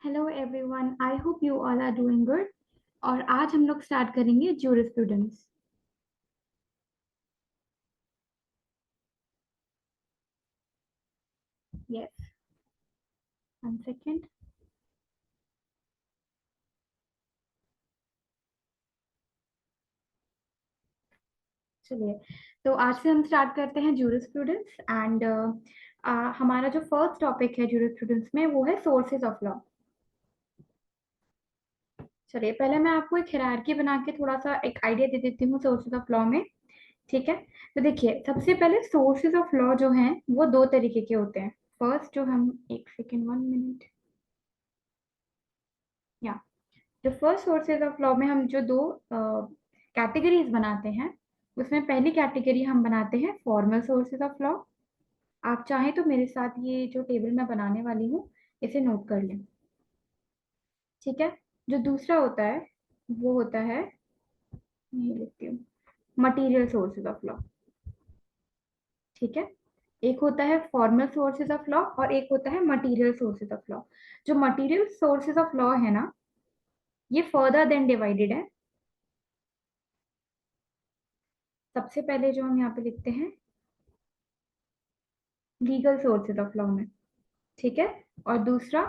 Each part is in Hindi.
Hello everyone, I hope you all are doing good. और आज हम लोग स्टार्ट करेंगे जूरिस्प्रूडेंस। Yes, one second. चलिए, तो आज से हम स्टार्ट करते हैं जूरिस्प्रूडेंस एंड हमारा जो फर्स्ट टॉपिक है जूरिस्प्रूडेंस में वो है सोर्सेज ऑफ लॉ। चलिए, पहले मैं आपको एक हायरार्की बना के थोड़ा सा एक आइडिया दे देती हूँ सोर्सेज ऑफ लॉ में। ठीक है, तो देखिए, सबसे पहले सोर्सेज ऑफ लॉ जो हैं वो दो तरीके के होते हैं। फर्स्ट जो हम, एक सेकेंड, वन मिनट, या जो फर्स्ट सोर्सेज ऑफ लॉ में हम जो दो कैटेगरीज बनाते हैं, उसमें पहली कैटेगरी हम बनाते हैं फॉर्मल सोर्सेज ऑफ लॉ। आप चाहें तो मेरे साथ ये जो टेबल मैं बनाने वाली हूँ इसे नोट कर लें। ठीक है, जो दूसरा होता है वो होता है, ये लिखती हूँ, मटीरियल सोर्सेज ऑफ लॉ। ठीक है, एक होता है फॉर्मल सोर्सेज ऑफ लॉ और एक होता है मटीरियल सोर्सेज ऑफ लॉ। जो मटीरियल सोर्सेज ऑफ लॉ है ना, ये फर्दर देन डिवाइडेड है। सबसे पहले जो हम यहाँ पे लिखते हैं लीगल सोर्सेज ऑफ लॉ में। ठीक है, और दूसरा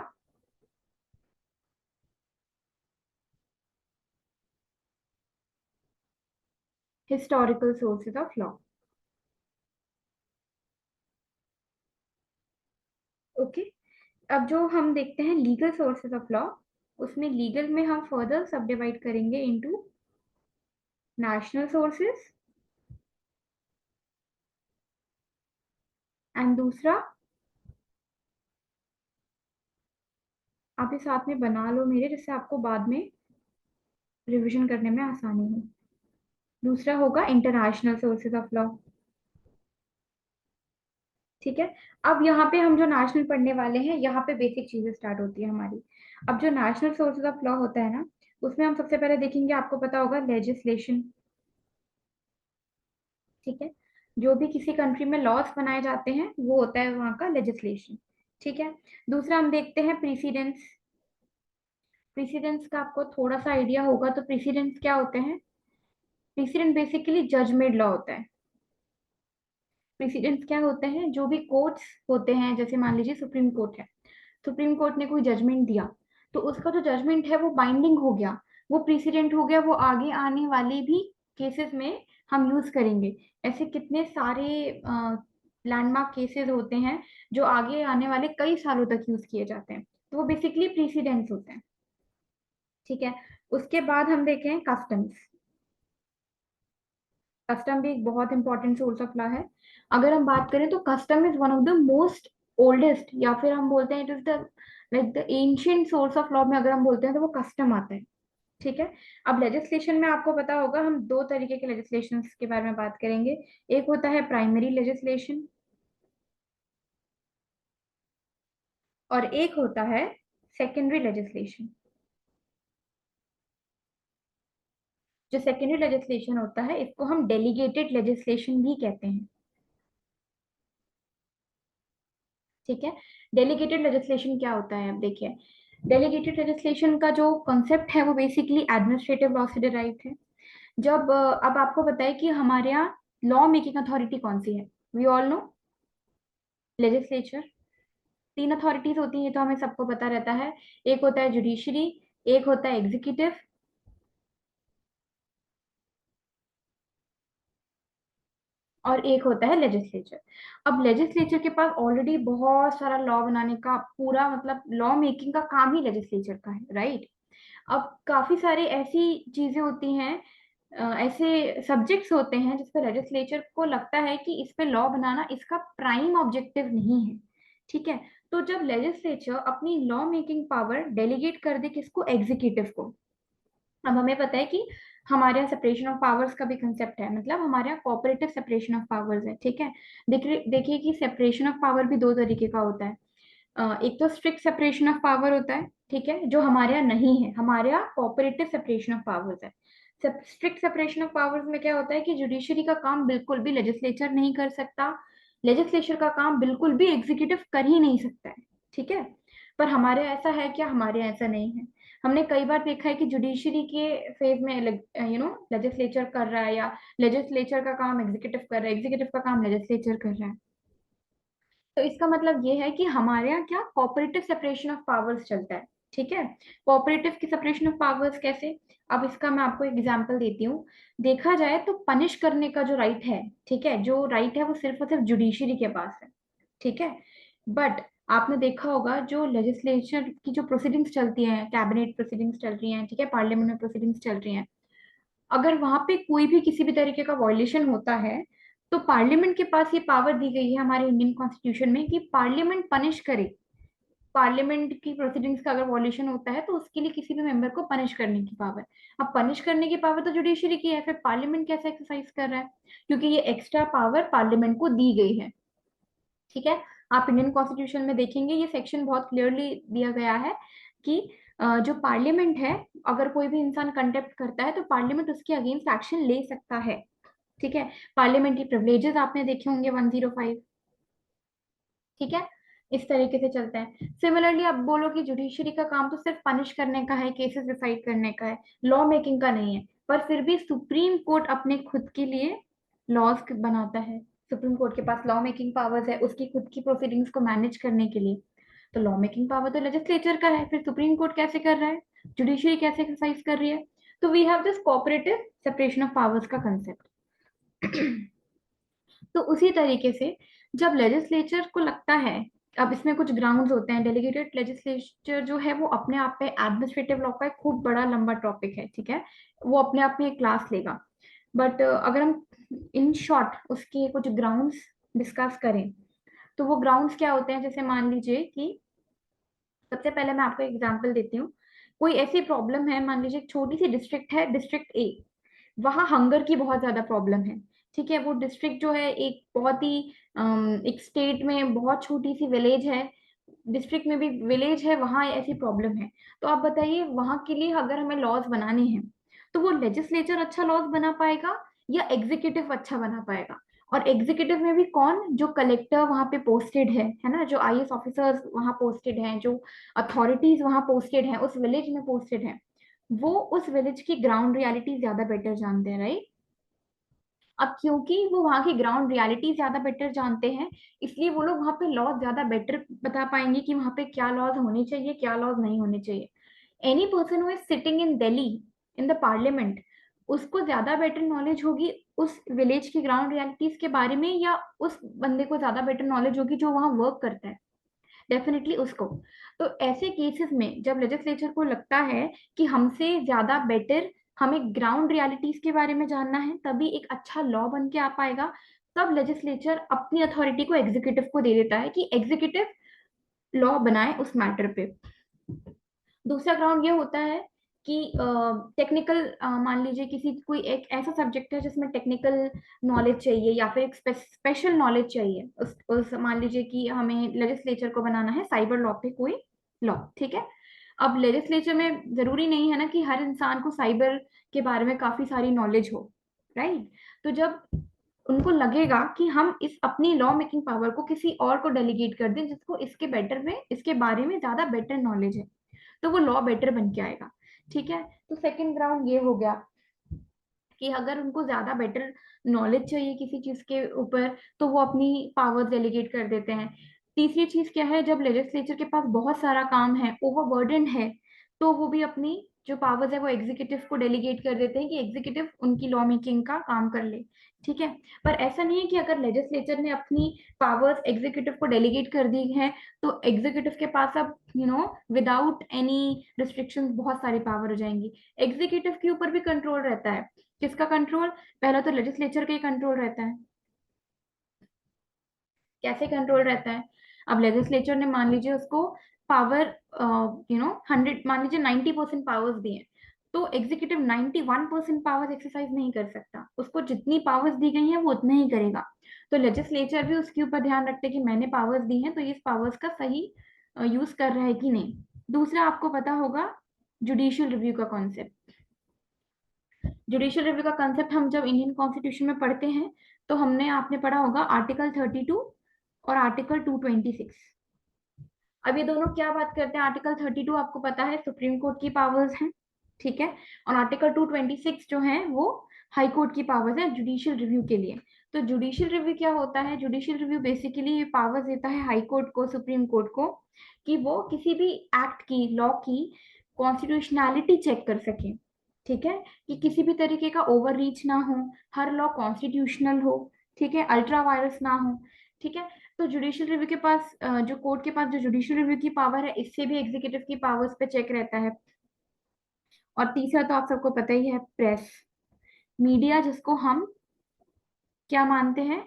historical sources of law. Okay, अब जो हम देखते हैं लीगल सोर्सेज ऑफ लॉ, उसमें लीगल में हम फर्दर सब डिवाइड करेंगे इनटू नेशनल सोर्सेज एंड दूसरा, आप ये साथ में बना लो मेरे, जिससे आपको बाद में रिवीजन करने में आसानी हो। दूसरा होगा इंटरनेशनल सोर्सेज ऑफ लॉ। ठीक है, अब यहाँ पे हम जो नेशनल पढ़ने वाले हैं, यहाँ पे बेसिक चीजें स्टार्ट होती है हमारी। अब जो नेशनल सोर्सेज ऑफ लॉ होता है ना, उसमें हम सबसे पहले देखेंगे, आपको पता होगा, लेजिस्लेशन। ठीक है, जो भी किसी कंट्री में लॉज बनाए जाते हैं वो होता है वहाँ का लेजिस्लेशन। ठीक है, दूसरा हम देखते हैं प्रीसिडेंस। प्रीसिडेंस का आपको थोड़ा सा आइडिया होगा, तो प्रीसिडेंस क्या होते हैं? प्रीसिडेंट बेसिकली जजमेंट लॉ होता है। प्रेसिडेंट्स क्या होते हैं? जो भी कोर्ट्स होते हैं, जैसे मान लीजिए सुप्रीम कोर्ट है, सुप्रीम कोर्ट ने कोई जजमेंट दिया, तो उसका जो जजमेंट है वो बाइंडिंग हो गया, वो प्रेसिडेंट हो गया, वो आगे आने वाले भी केसेस में हम यूज करेंगे। ऐसे कितने सारे लैंडमार्क केसेस होते हैं जो आगे आने वाले कई सालों तक यूज किए जाते हैं, तो वो बेसिकली प्रेसिडेंट्स होते हैं। ठीक है, उसके बाद हम देखें कस्टम्स। कस्टम भी एक बहुत इंपॉर्टेंट सोर्स ऑफ लॉ है। अगर हम बात करें तो custom is one of the most oldest, या फिर हम बोलते हैं it is the like the ancient source of law में अगर हम बोलते हैं तो वो कस्टम आता है। ठीक है, अब लेजिस्लेशन में आपको पता होगा हम दो तरीके के लेजिस्लेशन के बारे में बात करेंगे। एक होता है प्राइमरी लेजिस्लेशन और एक होता है सेकेंडरी लेजिस्लेशन। जो सेकेंडरी लेजिस्लेशन होता है इसको हम डेलीगेटेड लेजिस्लेशन भी कहते हैं। ठीक है, डेलीगेटेड लेजिस्लेशन क्या होता है? अब देखिए, डेलीगेटेड लेजिस्लेशन का जो कॉन्सेप्ट है वो बेसिकली एडमिनिस्ट्रेटिव लॉ से डिराइव्ड है। जब अब आपको पता है कि हमारे यहाँ लॉ मेकिंग अथॉरिटी कौन सी है? We all know, legislature. तीन अथॉरिटीज होती है तो हमें सबको पता रहता है। एक होता है जुडिशरी, एक होता है एग्जीक्यूटिव, और एक होता है लेजिस्लेचर। अब लेजिस्लेचर के पास ऑलरेडी बहुत सारा लॉ बनाने का पूरा, मतलब लॉ मेकिंग का काम ही लेजिस्लेचर का है, राइट? अब काफी सारी ऐसी चीजें होती हैं, ऐसे सब्जेक्ट्स होते हैं जिसपे लेजिस्लेचर को लगता है कि इस पे लॉ बनाना इसका प्राइम ऑब्जेक्टिव नहीं है। ठीक है, तो जब लेजिस्लेचर अपनी लॉ मेकिंग पावर डेलीगेट कर दे किसको? एग्जीक्यूटिव को। अब हमें पता है कि हमारे यहाँ सेपरेशन ऑफ पावर्स का भी कंसेप्ट है, मतलब हमारे यहाँ कोऑपरेटिव सेपरेशन ऑफ पावर्स है। ठीक है, देखिए देखिए कि सेपरेशन ऑफ पावर भी दो तरीके का होता है। एक तो स्ट्रिक्ट सेपरेशन ऑफ पावर होता है, ठीक है, जो हमारे यहाँ नहीं है। हमारे यहाँ कोऑपरेटिव सेपरेशन ऑफ पावर्स है। स्ट्रिक्ट सेपरेशन ऑफ पावर्स में क्या होता है कि जुडिशरी का काम बिल्कुल भी लेजिस्लेचर नहीं कर सकता, लेजिस्लेचर का काम बिल्कुल भी एग्जीक्यूटिव कर ही नहीं सकता है। ठीक है, पर हमारे ऐसा है क्या? हमारे ऐसा नहीं है। हमने कई बार देखा है कि जुडिशरी के फेज में लेजिस्लेचर कर रहा है, या लेजिस्लेचर का काम एग्जीक्यूटिव कर रहा है, एग्जीक्यूटिव का काम लेजिस्लेचर कर रहा है। तो इसका मतलब ये है कि हमारे यहाँ क्या कोऑपरेटिव सेपरेशन ऑफ पावर्स चलता है। ठीक है, कोऑपरेटिव की सेपरेशन ऑफ पावर्स कैसे? अब इसका मैं आपको एग्जांपल देती हूँ। देखा जाए तो पनिश करने का जो राइट है, ठीक है, जो राइट है वो सिर्फ और सिर्फ जुडिशरी के पास है। ठीक है, बट आपने देखा होगा जो लेजिस्लेचर की जो प्रोसीडिंग्स चलती हैं, कैबिनेट प्रोसीडिंग्स चल रही हैं, ठीक है, पार्लियामेंट में प्रोसीडिंग्स चल रही हैं, अगर वहां पे कोई भी किसी भी तरीके का वॉयलेशन होता है, तो पार्लियामेंट के पास ये पावर दी गई है हमारे इंडियन कॉन्स्टिट्यूशन में कि पार्लियामेंट पनिश करे। पार्लियामेंट की प्रोसीडिंग्स का अगर वॉयलेशन होता है तो उसके लिए किसी भी मेंबर को पनिश करने की पावर। अब पनिश करने की पावर तो जुडिशरी की है, फिर पार्लियामेंट कैसे एक्सरसाइज कर रहा है? क्योंकि ये एक्स्ट्रा पावर पार्लियामेंट को दी गई है। ठीक है, आप इंडियन कॉन्स्टिट्यूशन में देखेंगे ये सेक्शन बहुत क्लियरली दिया गया है कि जो पार्लियामेंट है, अगर कोई भी इंसान कंटेम्प्ट करता है तो पार्लियामेंट उसके अगेंस्ट एक्शन ले सकता है। ठीक है, पार्लियामेंट्री प्रिविलेजेस आपने देखे होंगे 105। ठीक है, इस तरीके से चलता है। सिमिलरली आप बोलो कि जुडिशरी का काम तो सिर्फ पनिश करने का है, केसेस डिसाइड करने का है, लॉ मेकिंग का नहीं है, पर फिर भी सुप्रीम कोर्ट अपने खुद के लिए लॉज बनाता है। सुप्रीम कोर्ट के पास लॉ मेकिंग पावर्स है उसकी खुद की प्रोसीडिंग्स को मैनेज करने के लिए। तो लॉ मेकिंग पावर तो लेजिस्लेचर का है, फिर सुप्रीम कोर्ट कैसे कर रहा है, जुडिशरी कैसे एक्सरसाइज कर रही है? तो we have this cooperative separation of powers का कंसेप्ट। तो उसी तरीके से जब लेजिस्लेचर को लगता है, अब इसमें कुछ ग्राउंड्स होते हैं, डेलीगेटेड लेजिस्लेचर जो है वो अपने आप पे एडमिनिस्ट्रेटिव लॉ का एक खूब बड़ा लंबा टॉपिक है। ठीक है, वो अपने आप में एक क्लास लेगा, बट अगर हम इन शॉर्ट उसके कुछ ग्राउंड्स डिस्कस करें, तो वो ग्राउंड्स क्या होते हैं? जैसे मान लीजिए कि सबसे पहले मैं आपको एग्जांपल देती हूँ। कोई ऐसी प्रॉब्लम है, मान लीजिए एक छोटी सी डिस्ट्रिक्ट है, डिस्ट्रिक्ट ए, वहाँ हंगर की बहुत ज्यादा प्रॉब्लम है। ठीक है, वो डिस्ट्रिक्ट जो है एक बहुत ही एक स्टेट में बहुत छोटी सी विलेज है, डिस्ट्रिक्ट में भी विलेज है, वहाँ ऐसी प्रॉब्लम है। तो आप बताइए वहाँ के लिए अगर हमें लॉज बनाने हैं, तो वो लेजिस्लेचर अच्छा लॉज बना पाएगा या एग्जीक्यूटिव अच्छा बना पाएगा? और एग्जीक्यूटिव में भी कौन? जो कलेक्टर वहां पे पोस्टेड है ना, जो आईएएस ऑफिसर्स वहां पोस्टेड हैं, जो अथॉरिटीज वहां पोस्टेड हैं, उस विलेज में पोस्टेड हैं, वो उस विलेज की ग्राउंड रियलिटी ज्यादा बेटर जानते हैं, राइट? अब क्योंकि वो वहाँ की ग्राउंड रियलिटी ज्यादा बेटर जानते हैं, इसलिए वो लोग वहाँ पे लॉज ज्यादा बेटर बता पाएंगे कि वहाँ पे क्या लॉज होने चाहिए, क्या लॉज नहीं होने चाहिए। Any person who is sitting in Delhi in the parliament, उसको ज्यादा बेटर नॉलेज होगी उस विलेज की ग्राउंड रियलिटीज के बारे में, या उस बंदे को ज्यादा बेटर नॉलेज होगी जो वहाँ वर्क करता है? डेफिनेटली उसको। तो ऐसे केसेस में जब लेजिस्लेचर को लगता है कि हमसे ज्यादा बेटर हमें ग्राउंड रियलिटीज के बारे में जानना है, तभी एक अच्छा लॉ बन के आ पाएगा। तब लेजिस्लेचर अपनी अथॉरिटी को एग्जीक्यूटिव को दे देता है कि एग्जीक्यूटिव लॉ बनाए उस मैटर पे। दूसरा ग्राउंड ये होता है कि टेक्निकल, मान लीजिए किसी कोई एक ऐसा सब्जेक्ट है जिसमें टेक्निकल नॉलेज चाहिए या फिर एक स्पेशल नॉलेज चाहिए, उस मान लीजिए कि हमें लेजिस्लेचर को बनाना है साइबर लॉ पे कोई लॉ। ठीक है, अब लेजिस्लेचर में जरूरी नहीं है ना कि हर इंसान को साइबर के बारे में काफी सारी नॉलेज हो, राइट? तो जब उनको लगेगा कि हम इस अपनी लॉ मेकिंग पावर को किसी और को डेलीगेट कर दें जिसको इसके बेटर में, इसके बारे में ज्यादा बेटर नॉलेज है, तो वो लॉ बेटर बन के आएगा। ठीक है, तो सेकंड ग्राउंड ये हो गया कि अगर उनको ज्यादा बेटर नॉलेज चाहिए किसी चीज के ऊपर, तो वो अपनी पावर्स डेलीगेट कर देते हैं। तीसरी चीज क्या है? जब लेजिस्लेचर के पास बहुत सारा काम है, ओवरबर्डन है, तो वो भी अपनी जो पावर्स है वो एग्जीक्यूटिव को डेलीगेट कर देते हैं कि एग्जीक्यूटिव उनकी लॉ मेकिंग का काम कर ले। ठीक है, पर ऐसा नहीं है कि अगर लेजिस्लेचर ने अपनी पावर्स एग्जीक्यूटिव को डेलीगेट कर दी है तो एग्जीक्यूटिव के पास अब विदाउट एनी रिस्ट्रिक्शंस बहुत सारी पावर हो जाएंगी। एग्जीक्यूटिव के ऊपर भी कंट्रोल रहता है। किसका कंट्रोल? पहला तो लेजिस्लेचर का ही कंट्रोल रहता है। कैसे कंट्रोल रहता है? अब लेजिस्लेचर ने मान लीजिए उसको पावर 100, मान लीजिए 90% पावर्स दी हैं, तो एग्जीक्यूटिव 91% पावर्स एक्सरसाइज नहीं कर सकता, उसको जितनी पावर्स दी गई हैं वो उतना ही करेगा। तो लेजिस्लेचर भी उसके ऊपर ध्यान रखते हैं कि मैंने पावर्स दी हैं तो इस पावर्स का सही यूज कर रहा है कि नहीं। दूसरा आपको पता होगा जुडिशियल रिव्यू का कॉन्सेप्ट। जुडिशियल रिव्यू का कंसेप्ट हम जब इंडियन कॉन्स्टिट्यूशन में पढ़ते हैं, तो हमने आपने पढ़ा होगा आर्टिकल 32 और आर्टिकल 226। अब ये दोनों क्या बात करते हैं, आर्टिकल 32 आपको पता है सुप्रीम कोर्ट की पावर्स हैं, ठीक है, और आर्टिकल 226 जो है वो हाई कोर्ट की पावर्स है जुडिशियल रिव्यू के लिए। तो जुडिशियल रिव्यू क्या होता है, जुडिशियल रिव्यू बेसिकली ये पावर्स देता है हाई कोर्ट को, सुप्रीम कोर्ट को, कि वो किसी भी एक्ट की, लॉ की कॉन्स्टिट्यूशनैलिटी चेक कर सके, ठीक है, कि किसी भी तरीके का ओवर रीच ना हो, हर लॉ कॉन्स्टिट्यूशनल हो, ठीक है, अल्ट्रा वायरस ना हो, ठीक है। तो जुडिशियल रिव्यू के पास जो कोर्ट के पास जो जुडिशियल रिव्यू की पावर है, इससे भी एग्जीक्यूटिव की पावर्स पे चेक रहता है। और तीसरा तो आप सबको पता ही है, प्रेस, मीडिया, जिसको हम क्या मानते हैं,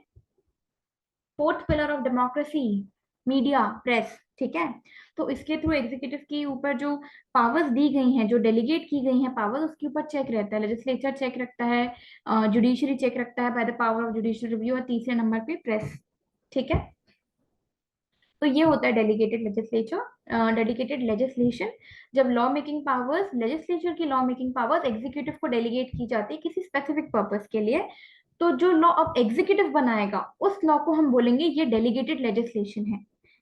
fourth pillar of democracy, media, press, ठीक है। तो इसके थ्रू एग्जीक्यूटिव के ऊपर जो पावर्स दी गई हैं, जो डेलीगेट की गई हैं पावर्स, उसके ऊपर चेक रहता है, लेजिस्लेचर चेक रखता है, जुडिशरी चेक रखता है by the power of judicial review, और तीसरे नंबर पे प्रेस, ठीक है। तो ये होता है डेलीगेटेड लेजिस्लेचर, डेलीगेटेड लेजिस्लेशन, जब लॉ मेकिंग पावर्स, लेजिस्लेचर की लॉ मेकिंग पावर्स एग्जीक्यूटिव को डेलीगेट की जाती है किसी स्पेसिफिक पर्पस के लिए। तो जो लॉ अब एग्जीक्यूटिव बनाएगा उस लॉ को हम बोलेंगे ये डेलीगेटेड लेजिस्लेशन है,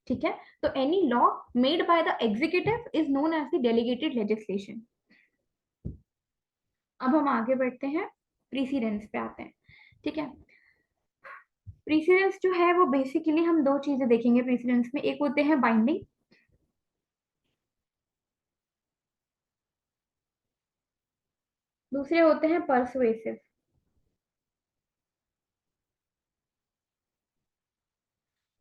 ठीक है। तो any law made by the executive is known as the delegated legislation. अब हम आगे बढ़ते हैं, प्रीसीडेंस पे आते हैं, ठीक है। प्रीसीडेंस जो है वो बेसिकली हम दो चीजें देखेंगे प्रीसीडेंस में, एक होते हैं बाइंडिंग, दूसरे होते हैं परसुएसिव।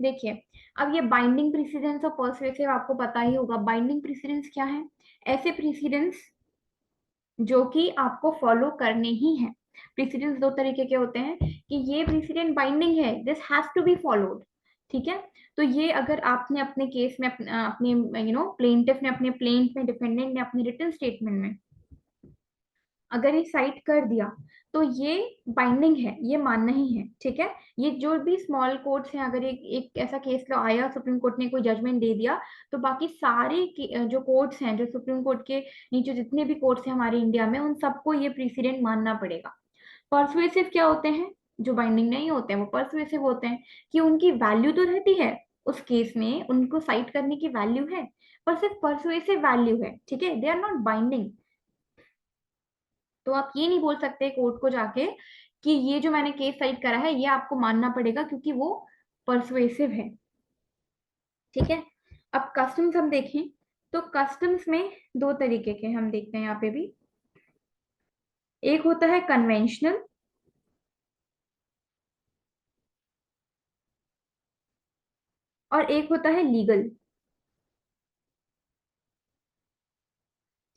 देखिए, अब ये बाइंडिंग प्रेसिडेंस और पर्सुएसिव आपको पता ही होगा। बाइंडिंग प्रेसिडेंस क्या है, ऐसे प्रेसिडेंस जो कि आपको फॉलो करने ही है। प्रेसिडेंस दो तरीके के होते हैं, कि ये प्रेसिडेंट बाइंडिंग है, this has to be followed, ठीक है। तो ये अगर आपने अपने केस में अपने प्लेंटिफ ने अपने प्लेंट में, डिफेंडेंट ने अपने रिटन स्टेटमेंट में अगर ये साइट कर दिया, तो ये बाइंडिंग है, ये मानना ही है, ठीक है। ये जो भी स्मॉल कोर्ट्स हैं, अगर एक ऐसा केस लो आया, सुप्रीम कोर्ट ने कोई जजमेंट दे दिया, तो बाकी सारे जो कोर्ट्स हैं, जो सुप्रीम कोर्ट के नीचे जितने भी कोर्ट्स हैं हमारे इंडिया में, उन सबको ये प्रीसिडेंट मानना पड़ेगा। परसुएसिव क्या होते हैं, जो बाइंडिंग नहीं होते हैं वो परसुएसिव होते हैं, कि उनकी वैल्यू तो रहती है, उस केस में उनको साइट करने की वैल्यू है, पर सिर्फ परसुएसिव वैल्यू है, ठीक है, दे आर नॉट बाइंडिंग। तो आप ये नहीं बोल सकते कोर्ट को जाके कि ये जो मैंने केस साइट करा है ये आपको मानना पड़ेगा, क्योंकि वो परसुएसिव है, ठीक है। अब कस्टम्स हम देखें, तो कस्टम्स में दो तरीके के हम देखते हैं यहाँ पे भी, एक होता है कन्वेंशनल और एक होता है लीगल,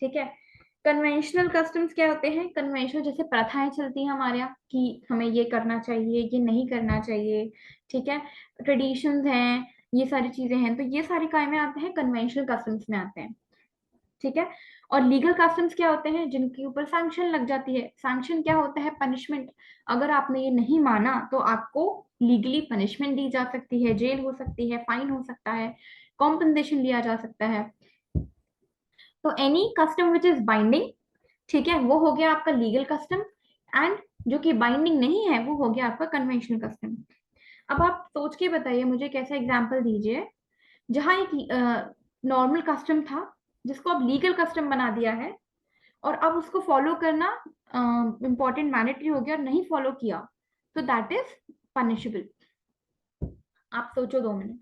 ठीक है। कन्वेंशनल कस्टम्स क्या होते हैं, कन्वेंशनल जैसे प्रथाएं चलती हैं हमारे यहाँ कि हमें ये करना चाहिए, ये नहीं करना चाहिए, ठीक है, ट्रेडिशंस हैं, ये सारी चीजें हैं, तो ये सारे काय में आते हैं, कन्वेंशनल कस्टम्स में आते हैं, ठीक है। और लीगल कस्टम्स क्या होते हैं, जिनके ऊपर सैंक्शन लग जाती है। सैंक्शन क्या होता है, पनिशमेंट, अगर आपने ये नहीं माना तो आपको लीगली पनिशमेंट दी जा सकती है, जेल हो सकती है, फाइन हो सकता है, कॉम्पनसेशन लिया जा सकता है। तो any custom which is binding, ठीक है, वो हो गया आपका लीगल कस्टम, एंड जो कि बाइंडिंग नहीं है वो हो गया आपका कन्वेंशनल कस्टम। अब आप सोच के बताइए मुझे, कैसा एग्जांपल दीजिए जहां एक नॉर्मल कस्टम था जिसको अब लीगल कस्टम बना दिया है, और अब उसको फॉलो करना इंपॉर्टेंट मैंडेटरी हो गया और नहीं फॉलो किया, तो दैट इज पनिशेबल। आप सोचो 2 मिनट,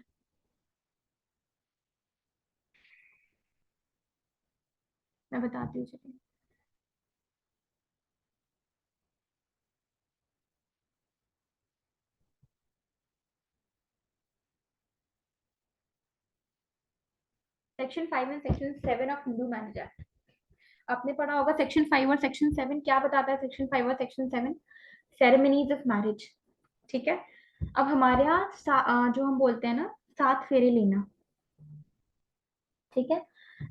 मैं बताती हूँ चलिए। Section 5 and section 7 of Hindu marriage act, आपने पढ़ा होगा सेक्शन 5 और सेक्शन 7 क्या बताता है। सेक्शन 5 और सेक्शन 7, सेरेमनीज ऑफ मैरिज, ठीक है। अब हमारे यहाँ जो हम बोलते हैं ना, 7 फेरे लेना, ठीक है।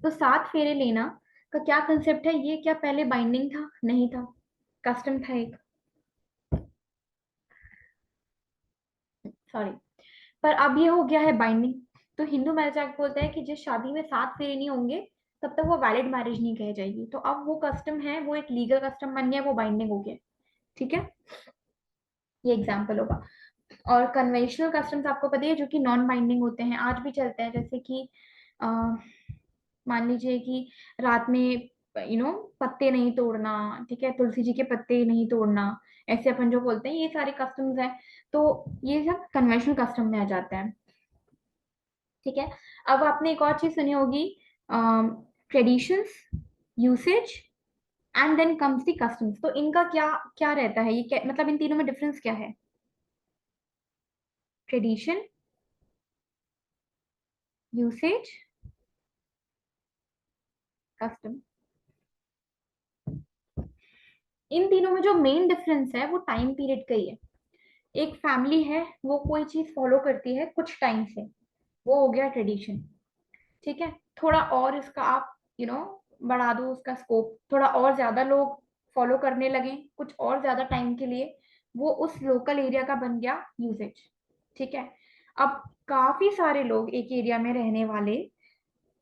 तो 7 फेरे लेना का क्या कंसेप्ट है, ये क्या पहले बाइंडिंग था, नहीं था, कस्टम था एक, सॉरी, पर अब ये हो गया है बाइंडिंग। तो हिंदू मैरिज एक्ट बोलता है कि जिस शादी में 7 फेरे नहीं होंगे तब तक वो वैलिड मैरिज नहीं कह जाएगी। तो अब वो कस्टम है, वो एक लीगल कस्टम बन गया, वो बाइंडिंग हो गया, ठीक है। ये एग्जाम्पल होगा। और कन्वेंशनल कस्टम्स आपको पता है जो कि नॉन बाइंडिंग होते हैं, आज भी चलते हैं, जैसे कि मान लीजिए कि रात में पत्ते नहीं तोड़ना, ठीक है, तुलसी जी के पत्ते नहीं तोड़ना, ऐसे अपन जो बोलते हैं, ये सारे कस्टम्स हैं। तो ये सब कन्वेंशनल कस्टम में आ जाता है। ठीक है। अब आपने एक और चीज सुनी होगी, traditions, usage, and then comes the customs. तो इनका क्या क्या रहता है, ये क्या मतलब, इन तीनों में डिफरेंस क्या है? Tradition, usage, custom. इन तीनों में जो मेन डिफरेंस है वो टाइम पीरियड का ही है। एक फैमिली है, वो कोई चीज फॉलो करती है कुछ टाइम से, वो हो गया ट्रेडिशन। ठीक है। थोड़ा और इसका आप बढ़ा दो उसका स्कोप, थोड़ा और ज्यादा लोग फॉलो करने लगे कुछ और ज्यादा टाइम के लिए, वो उस लोकल एरिया का बन गया यूसेज। ठीक है। अब काफी सारे लोग एक एरिया में रहने वाले,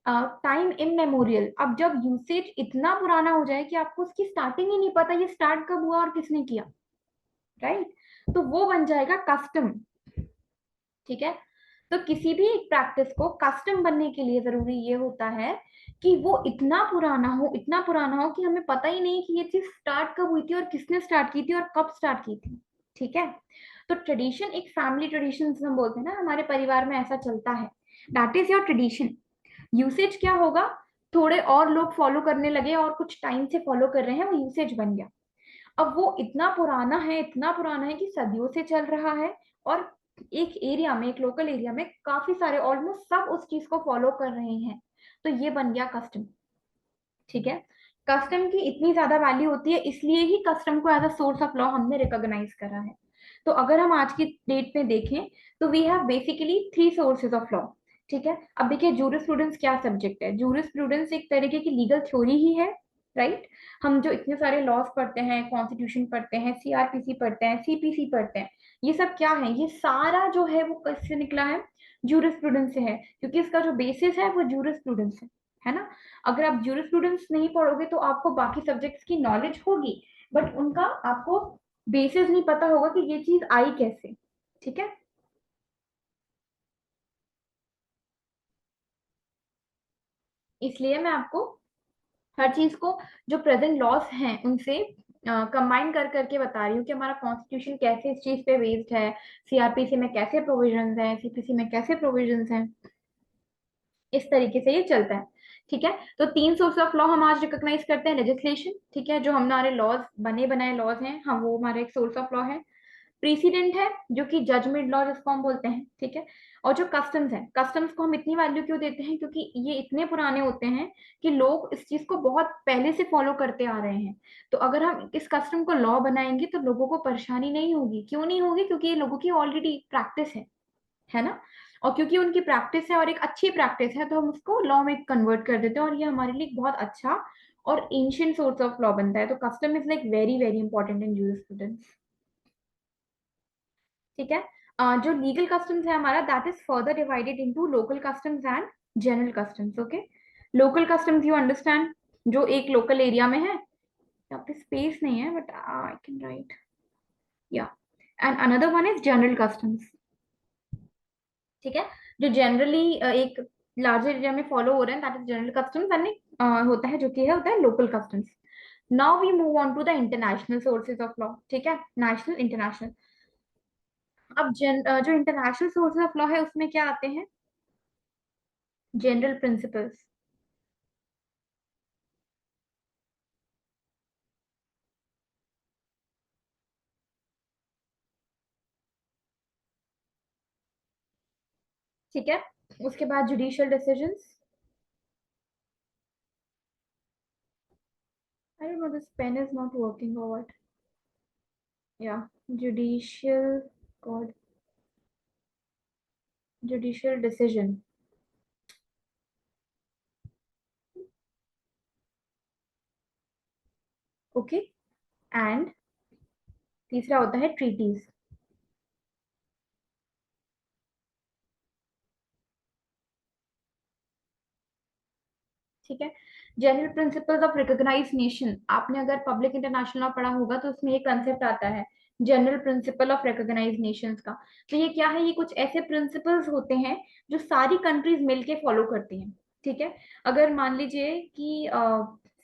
टाइम इमेमोरियल, अब जब यूसेज इतना पुराना हो जाए कि आपको उसकी स्टार्टिंग ही नहीं पता, ये स्टार्ट कब हुआ और किसने किया, राइट, तो वो बन जाएगा कस्टम। ठीक है। तो किसी भी एक प्रैक्टिस को कस्टम बनने के लिए जरूरी ये होता है कि वो इतना पुराना हो, इतना पुराना हो कि हमें पता ही नहीं कि ये चीज स्टार्ट कब हुई थी और किसने स्टार्ट की थी और कब स्टार्ट की थी। ठीक है। तो ट्रेडिशन एक फैमिली ट्रेडिशन हम बोलते हैं ना, हमारे परिवार में ऐसा चलता है, that is your tradition. Usage क्या होगा, थोड़े और लोग फॉलो करने लगे और कुछ टाइम से फॉलो कर रहे हैं, वो यूसेज बन गया। अब वो इतना पुराना है, इतना पुराना है कि सदियों से चल रहा है, और एक एरिया में, एक लोकल एरिया में काफी सारे, ऑलमोस्ट सब उस चीज को फॉलो कर रहे हैं, तो ये बन गया कस्टम। ठीक है। कस्टम की इतनी ज्यादा वैल्यू होती है, इसलिए ही कस्टम को as a source of law हमने रिकॉग्नाइज करा है। तो अगर हम आज की डेट में देखें, तो we have basically three sources of law. ठीक है। अब देखिए जूरिस्प्रूडेंस क्या सब्जेक्ट है, जूरिस्प्रूडेंस एक तरीके की लीगल थ्योरी ही है, राइट। हम जो इतने सारे लॉज पढ़ते हैं, कॉन्स्टिट्यूशन पढ़ते हैं, सीआरपीसी पढ़ते हैं, सीपीसी पढ़ते हैं, ये सब क्या है, ये सारा जो है वो किससे निकला है, जूरिस्प्रूडेंस से है, क्योंकि इसका जो बेसिस है वो जूरिस्प्रूडेंस है ना। अगर आप जूरिस्प्रूडेंस नहीं पढ़ोगे तो आपको बाकी सब्जेक्ट्स की नॉलेज होगी, बट उनका आपको बेसिस नहीं पता होगा कि ये चीज आई कैसे। ठीक है। इसलिए मैं आपको हर चीज को, जो प्रेजेंट लॉस हैं उनसे कंबाइन कर करके बता रही हूँ कि हमारा कॉन्स्टिट्यूशन कैसे इस चीज पे बेस्ड है, सीआरपीसी में कैसे प्रोविजंस हैं, सीपीसी में कैसे प्रोविजंस हैं, इस तरीके से ये चलता है। ठीक है। तो तीन सोर्स ऑफ लॉ हम आज रिकॉग्नाइज करते हैं, लेजिस्लेशन, ठीक है, जो हमारे लॉज, बने बनाए लॉज हैं हम, वो हमारा एक सोर्स ऑफ लॉ है। प्रीसिडेंट है, जो कि जजमेंट लॉ जिसको हम बोलते हैं। ठीक है। और जो कस्टम्स है, कस्टम्स को हम इतनी वैल्यू क्यों देते हैं, क्योंकि ये इतने पुराने होते हैं कि लोग इस चीज को बहुत पहले से फॉलो करते आ रहे हैं। तो अगर हम इस कस्टम को लॉ बनाएंगे तो लोगों को परेशानी नहीं होगी। क्यों नहीं होगी? क्योंकि ये लोगों की ऑलरेडी प्रैक्टिस है ना। और क्योंकि उनकी प्रैक्टिस है और एक अच्छी प्रैक्टिस है, तो हम उसको लॉ में कन्वर्ट कर देते हैं, और ये हमारे लिए एक बहुत अच्छा और एंशियंट सोर्स ऑफ लॉ बनता है। तो custom is like very very important in jurisprudence. ठीक है। जो लीगल कस्टम्स है हमारा, that is further divided into local customs and general customs. Okay. Local customs you understand, जो एक लोकल एरिया में है, यहाँ पे स्पेस नहीं है बट आई कैन राइट, या, and another one is general customs. ठीक है। जो जनरली एक लार्जर एरिया में फॉलो हो रहे हैं, that is general customs, and होता है जो कि है, होता है local customs. Now we move on to the international sources of law. ठीक है। National, international. अब जो इंटरनेशनल सोर्सेज ऑफ लॉ है उसमें क्या आते हैं, जनरल प्रिंसिपल्स। ठीक है। उसके बाद judicial decisions. I don't know, this pen is not working or what. Yeah, judicial, god, judicial decision. Okay. And तीसरा होता है ट्रीटीज। ठीक है। General principles of recognise nation, आपने अगर पब्लिक इंटरनेशनल लॉ पढ़ा होगा तो उसमें एक कंसेप्ट आता है, general principle of recognise nations का। तो ये क्या है, ये कुछ ऐसे प्रिंसिपल्स होते हैं जो सारी कंट्रीज मिलके फॉलो करती हैं। ठीक है। अगर मान लीजिए कि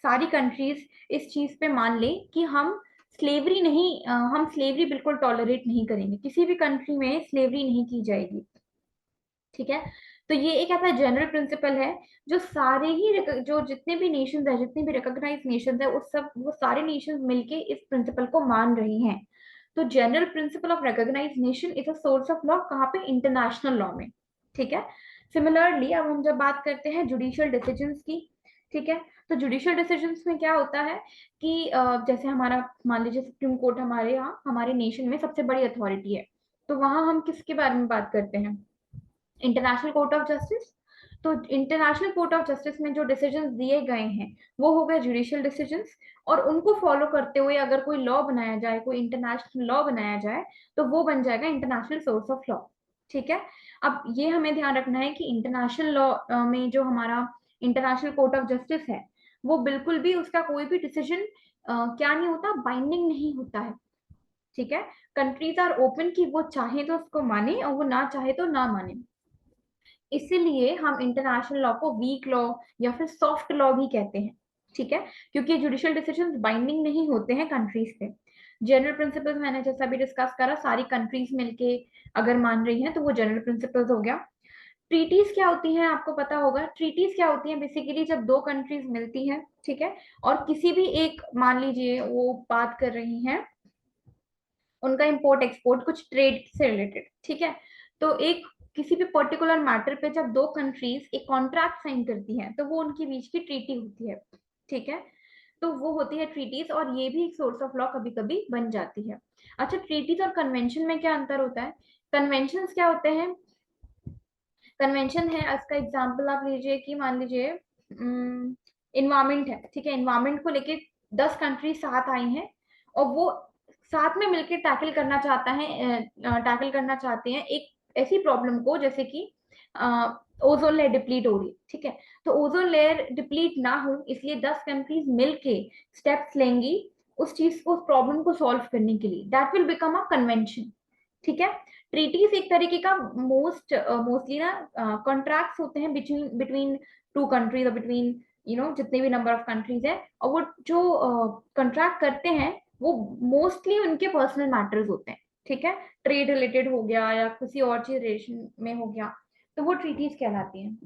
सारी कंट्रीज इस चीज पे मान ले कि हम स्लेवरी नहीं, हम स्लेवरी बिल्कुल टॉलरेट नहीं करेंगे, किसी भी कंट्री में स्लेवरी नहीं की जाएगी, ठीक है। तो ये एक ऐसा जनरल प्रिंसिपल है जो सारे ही जो जितने भी नेशंस है, जितने भी रिकॉग्नाइज नेशंस है, उस सब वो सारे नेशंस मिलके इस प्रिंसिपल को मान रही हैं। तो general principle of recognise nation is a source of law, कहाँ पे? इंटरनेशनल लॉ में, ठीक है। सिमिलरली अब हम जब बात करते हैं जुडिशियल डिसीजंस की, ठीक है। तो जुडिशियल डिसीजंस में क्या होता है कि जैसे हमारा मान लीजिए सुप्रीम कोर्ट हमारे यहाँ हमारे नेशन में सबसे बड़ी अथॉरिटी है, तो वहां हम किसके बारे में बात करते हैं? International court of justice. तो इंटरनेशनल कोर्ट ऑफ जस्टिस में जो डिसीजंस दिए गए हैं वो हो गए जुडिशियल डिसीजंस, और उनको फॉलो करते हुए अगर कोई लॉ बनाया जाए, कोई इंटरनेशनल लॉ बनाया जाए, तो वो बन जाएगा इंटरनेशनल सोर्स ऑफ लॉ, ठीक है। अब ये हमें ध्यान रखना है कि इंटरनेशनल लॉ में जो हमारा इंटरनेशनल कोर्ट ऑफ जस्टिस है, वो बिल्कुल भी उसका कोई भी डिसीजन क्या नहीं होता, बाइंडिंग नहीं होता है, ठीक है। कंट्रीज आर ओपन कि वो चाहे तो उसको माने और वो ना चाहे तो ना माने। इसीलिए हम इंटरनेशनल लॉ को वीक लॉ या फिर सॉफ्ट लॉ भी कहते हैं, ठीक है, क्योंकि जुडिशियल डिसीजंस बाइंडिंग नहीं होते हैं कंट्रीज पे। जनरल प्रिंसिपल्स मैंने जैसा भी डिस्कस करा, सारी कंट्रीज मिलके अगर मान रही हैं तो वो जनरल प्रिंसिपल्स हो गया। ट्रीटीज क्या होती हैं आपको पता होगा। ट्रीटीज क्या होती हैं? बेसिकली जब दो कंट्रीज मिलती हैं, ठीक है, और किसी भी एक, मान लीजिए वो बात कर रही हैं उनका इंपोर्ट एक्सपोर्ट कुछ ट्रेड से रिलेटेड, ठीक है। तो एक किसी भी पर्टिकुलर मैटर पे जब दो कंट्रीज एक कॉन्ट्रैक्ट साइन करती हैं तो वो उनके बीच की ट्रीटी होती है, ठीक है। तो वो होती है ट्रीटीज, और ये भी एक सोर्स ऑफ लॉ कभी कभी बन जाती है। अच्छा, ट्रीटीज और कन्वेंशन में क्या अंतर होता है? कन्वेंशन क्या होते हैं? कन्वेंशन है, इसका एग्जाम्पल आप लीजिए कि मान लीजिए इन्वायरमेंट है, ठीक है। इन्वायरमेंट को लेके 10 कंट्री साथ आई हैं और वो साथ में मिलकर टैकल करना चाहते हैं एक ऐसी प्रॉब्लम को, जैसे कि ओजोन लेयर डिप्लीट हो रही, ठीक है। तो ओजोन लेयर डिप्लीट ना हो इसलिए 10 कंट्रीज मिलके स्टेप्स लेंगी उस चीज को, उस प्रॉब्लम को सॉल्व करने के लिए। That will become a convention, ठीक है। ट्रीटीज एक तरीके का मोस्टली ना कॉन्ट्रैक्ट्स होते हैं बिटवीन बिटवीन टू कंट्रीज, और बिटवीन जितने भी नंबर ऑफ कंट्रीज है, और वो जो कॉन्ट्रैक्ट करते हैं वो मोस्टली उनके पर्सनल मैटर्स होते हैं, ठीक है। ट्रेड रिलेटेड हो गया या किसी और चीज रिलेशन में हो गया, तो वो ट्रीटीज कहलाती हैं,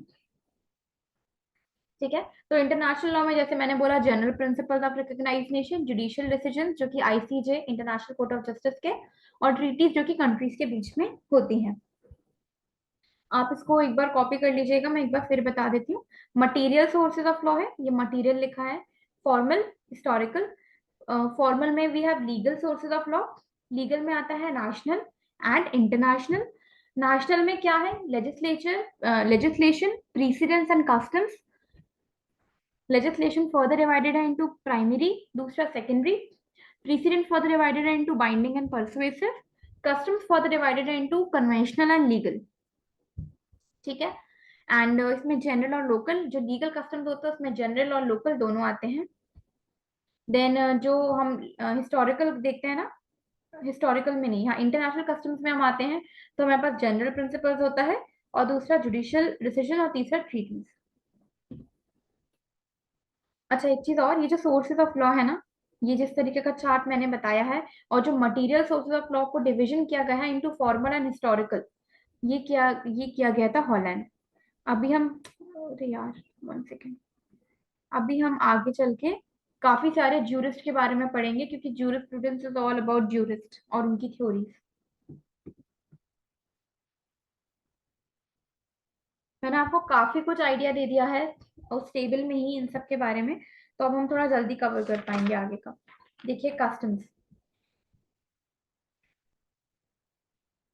ठीक है। तो इंटरनेशनल लॉ में जैसे मैंने बोला, general principles of recognition, judicial decision जो कि ICJ international court of justice के, और ट्रीटीज जो कि कंट्रीज के बीच में होती हैं। आप इसको एक बार कॉपी कर लीजिएगा, मैं एक बार फिर बता देती हूँ। मटेरियल सोर्सेज ऑफ लॉ है, ये मटेरियल लिखा है। Formal, historical. फॉर्मल में we have legal sources of law. Legal में आता है नेशनल एंड इंटरनेशनल। नेशनल में क्या है? Legislature, legislation, precedents and customs. Legislation further divided है इनटू प्राइमरी, दूसरा सेकेंडरी। प्रीसिडेंट फर्दर डिवाइडेड है into binding and persuasive. Customs further divided है इनटू कन्वेंशनल एंड लीगल, ठीक है। एंड इसमें जनरल और लोकल, जो लीगल कस्टम्स होता है उसमें जनरल और लोकल दोनों आते हैं। देन जो हम हिस्टोरिकल देखते हैं ना, हिस्टोरिकल में नहीं, हाँ इंटरनेशनल कस्टम्स में हम आते हैं, तो हमारे पास जनरल प्रिंसिपल्स होता है, और दूसरा जुडिशियल डिसीजन, और तीसरा ट्रीटीज। अच्छा, एक चीज और, ये जो सोर्सेज ऑफ लॉ है ना, ये जिस तरीके का चार्ट मैंने बताया है, और जो मटेरियल सोर्सेज ऑफ लॉ को डिवीजन किया गया है इनटू फॉर्मल एंड हिस्टोरिकल, ये किया गया था हॉलैंड। अभी हम, अरे यार, 1 सेकेंड, अभी हम आगे चल के काफी सारे ज्यूरिस्ट के बारे में पढ़ेंगे, क्योंकि jurisprudence is all about jurist और उनकी थ्योरीज। मैंने आपको काफी कुछ आइडिया दे दिया है उस टेबल में ही इन सब के बारे में, तो अब हम थोड़ा जल्दी कवर कर पाएंगे आगे का। देखिए, कस्टम्स।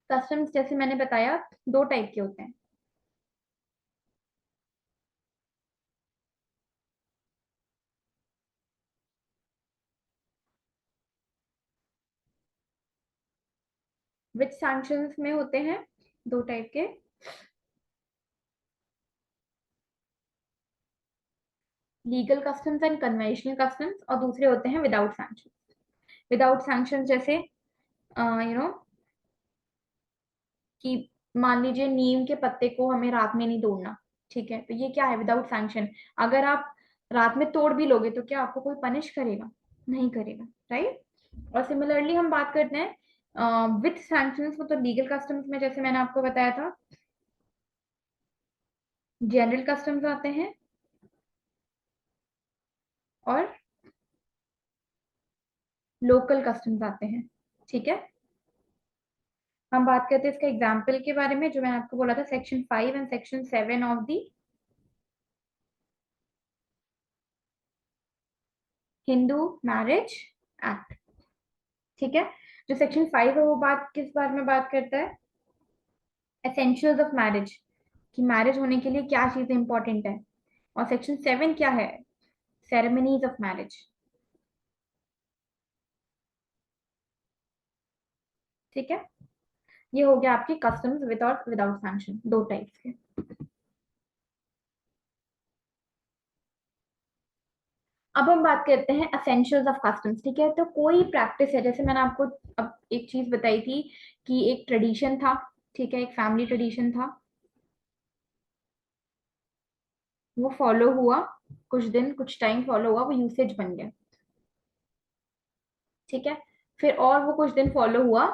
कस्टम्स जैसे मैंने बताया 2 टाइप के होते हैं। विच सैंक्शंस में होते हैं 2 टाइप के? Legal customs and conventional customs, और दूसरे होते हैं विदाउट सैंक्शन। विदाउट सैंक्शन जैसे कि मान लीजिए नीम के पत्ते को हमें रात में नहीं तोड़ना, ठीक है, तो ये क्या है, विदाउट सैंक्शन। अगर आप रात में तोड़ भी लोगे तो क्या आपको कोई पनिश करेगा? नहीं करेगा, राइट। और सिमिलरली हम बात करते हैं विथ सैंक्शंस, मतलब लीगल कस्टम्स में जैसे मैंने आपको बताया था, जनरल कस्टम्स आते हैं और लोकल कस्टम्स आते हैं। ठीक है, हम बात करते हैं इसके एग्जाम्पल के बारे में, जो मैंने आपको बोला था, section 5 and section 7 of the Hindu marriage act. ठीक है, जो सेक्शन 5 है वो बात किस बारे में बात करता है? एसेंशियल्स ऑफ मैरिज, कि मैरिज होने के लिए क्या चीजें इंपॉर्टेंट है। और सेक्शन 7 क्या है? Ceremonies of marriage. ठीक है, ये हो गया आपकी कस्टम्स विद और विदाउट सैंक्शन, दो टाइप्स के। अब हम बात करते हैं एसेंशियल्स ऑफ कस्टम्स। ठीक है, तो कोई प्रैक्टिस है, जैसे मैंने आपको अब एक चीज बताई थी कि एक ट्रेडिशन था, ठीक है, एक फैमिली ट्रेडिशन था, वो फॉलो हुआ, कुछ दिन कुछ टाइम फॉलो हुआ, वो यूसेज बन गया। ठीक है, फिर और वो कुछ दिन फॉलो हुआ,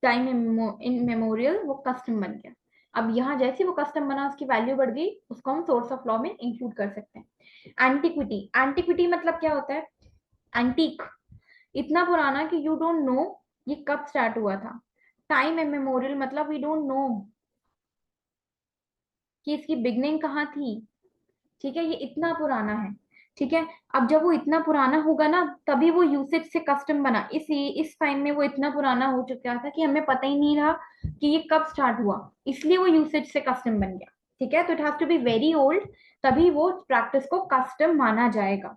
टाइम इन मेमोरियल वो कस्टम बन गया। अब यहाँ जैसे वो कस्टम बना, उसकी वैल्यू बढ़ गई, उसको हम सोर्स ऑफ लॉ में इंक्लूड कर सकते हैं। एंटिक्विटी, एंटिक्विटी मतलब क्या होता है? एंटीक, इतना पुराना कि यू डोंट नो ये कब स्टार्ट हुआ था। टाइम मेमोरियल मतलब वी डोंट नो कि इसकी बिगनिंग कहाँ थी। ठीक है, ये इतना पुराना है। ठीक है, अब जब वो इतना पुराना होगा ना, तभी वो यूसेज से कस्टम बना। इस टाइम में वो इतना पुराना हो चुका था कि हमें पता ही नहीं रहा कि ये कब स्टार्ट हुआ, इसलिए वो यूसेज से कस्टम बन गया। ठीक है, तो it has to be very old, तभी वो प्रैक्टिस को कस्टम माना जाएगा।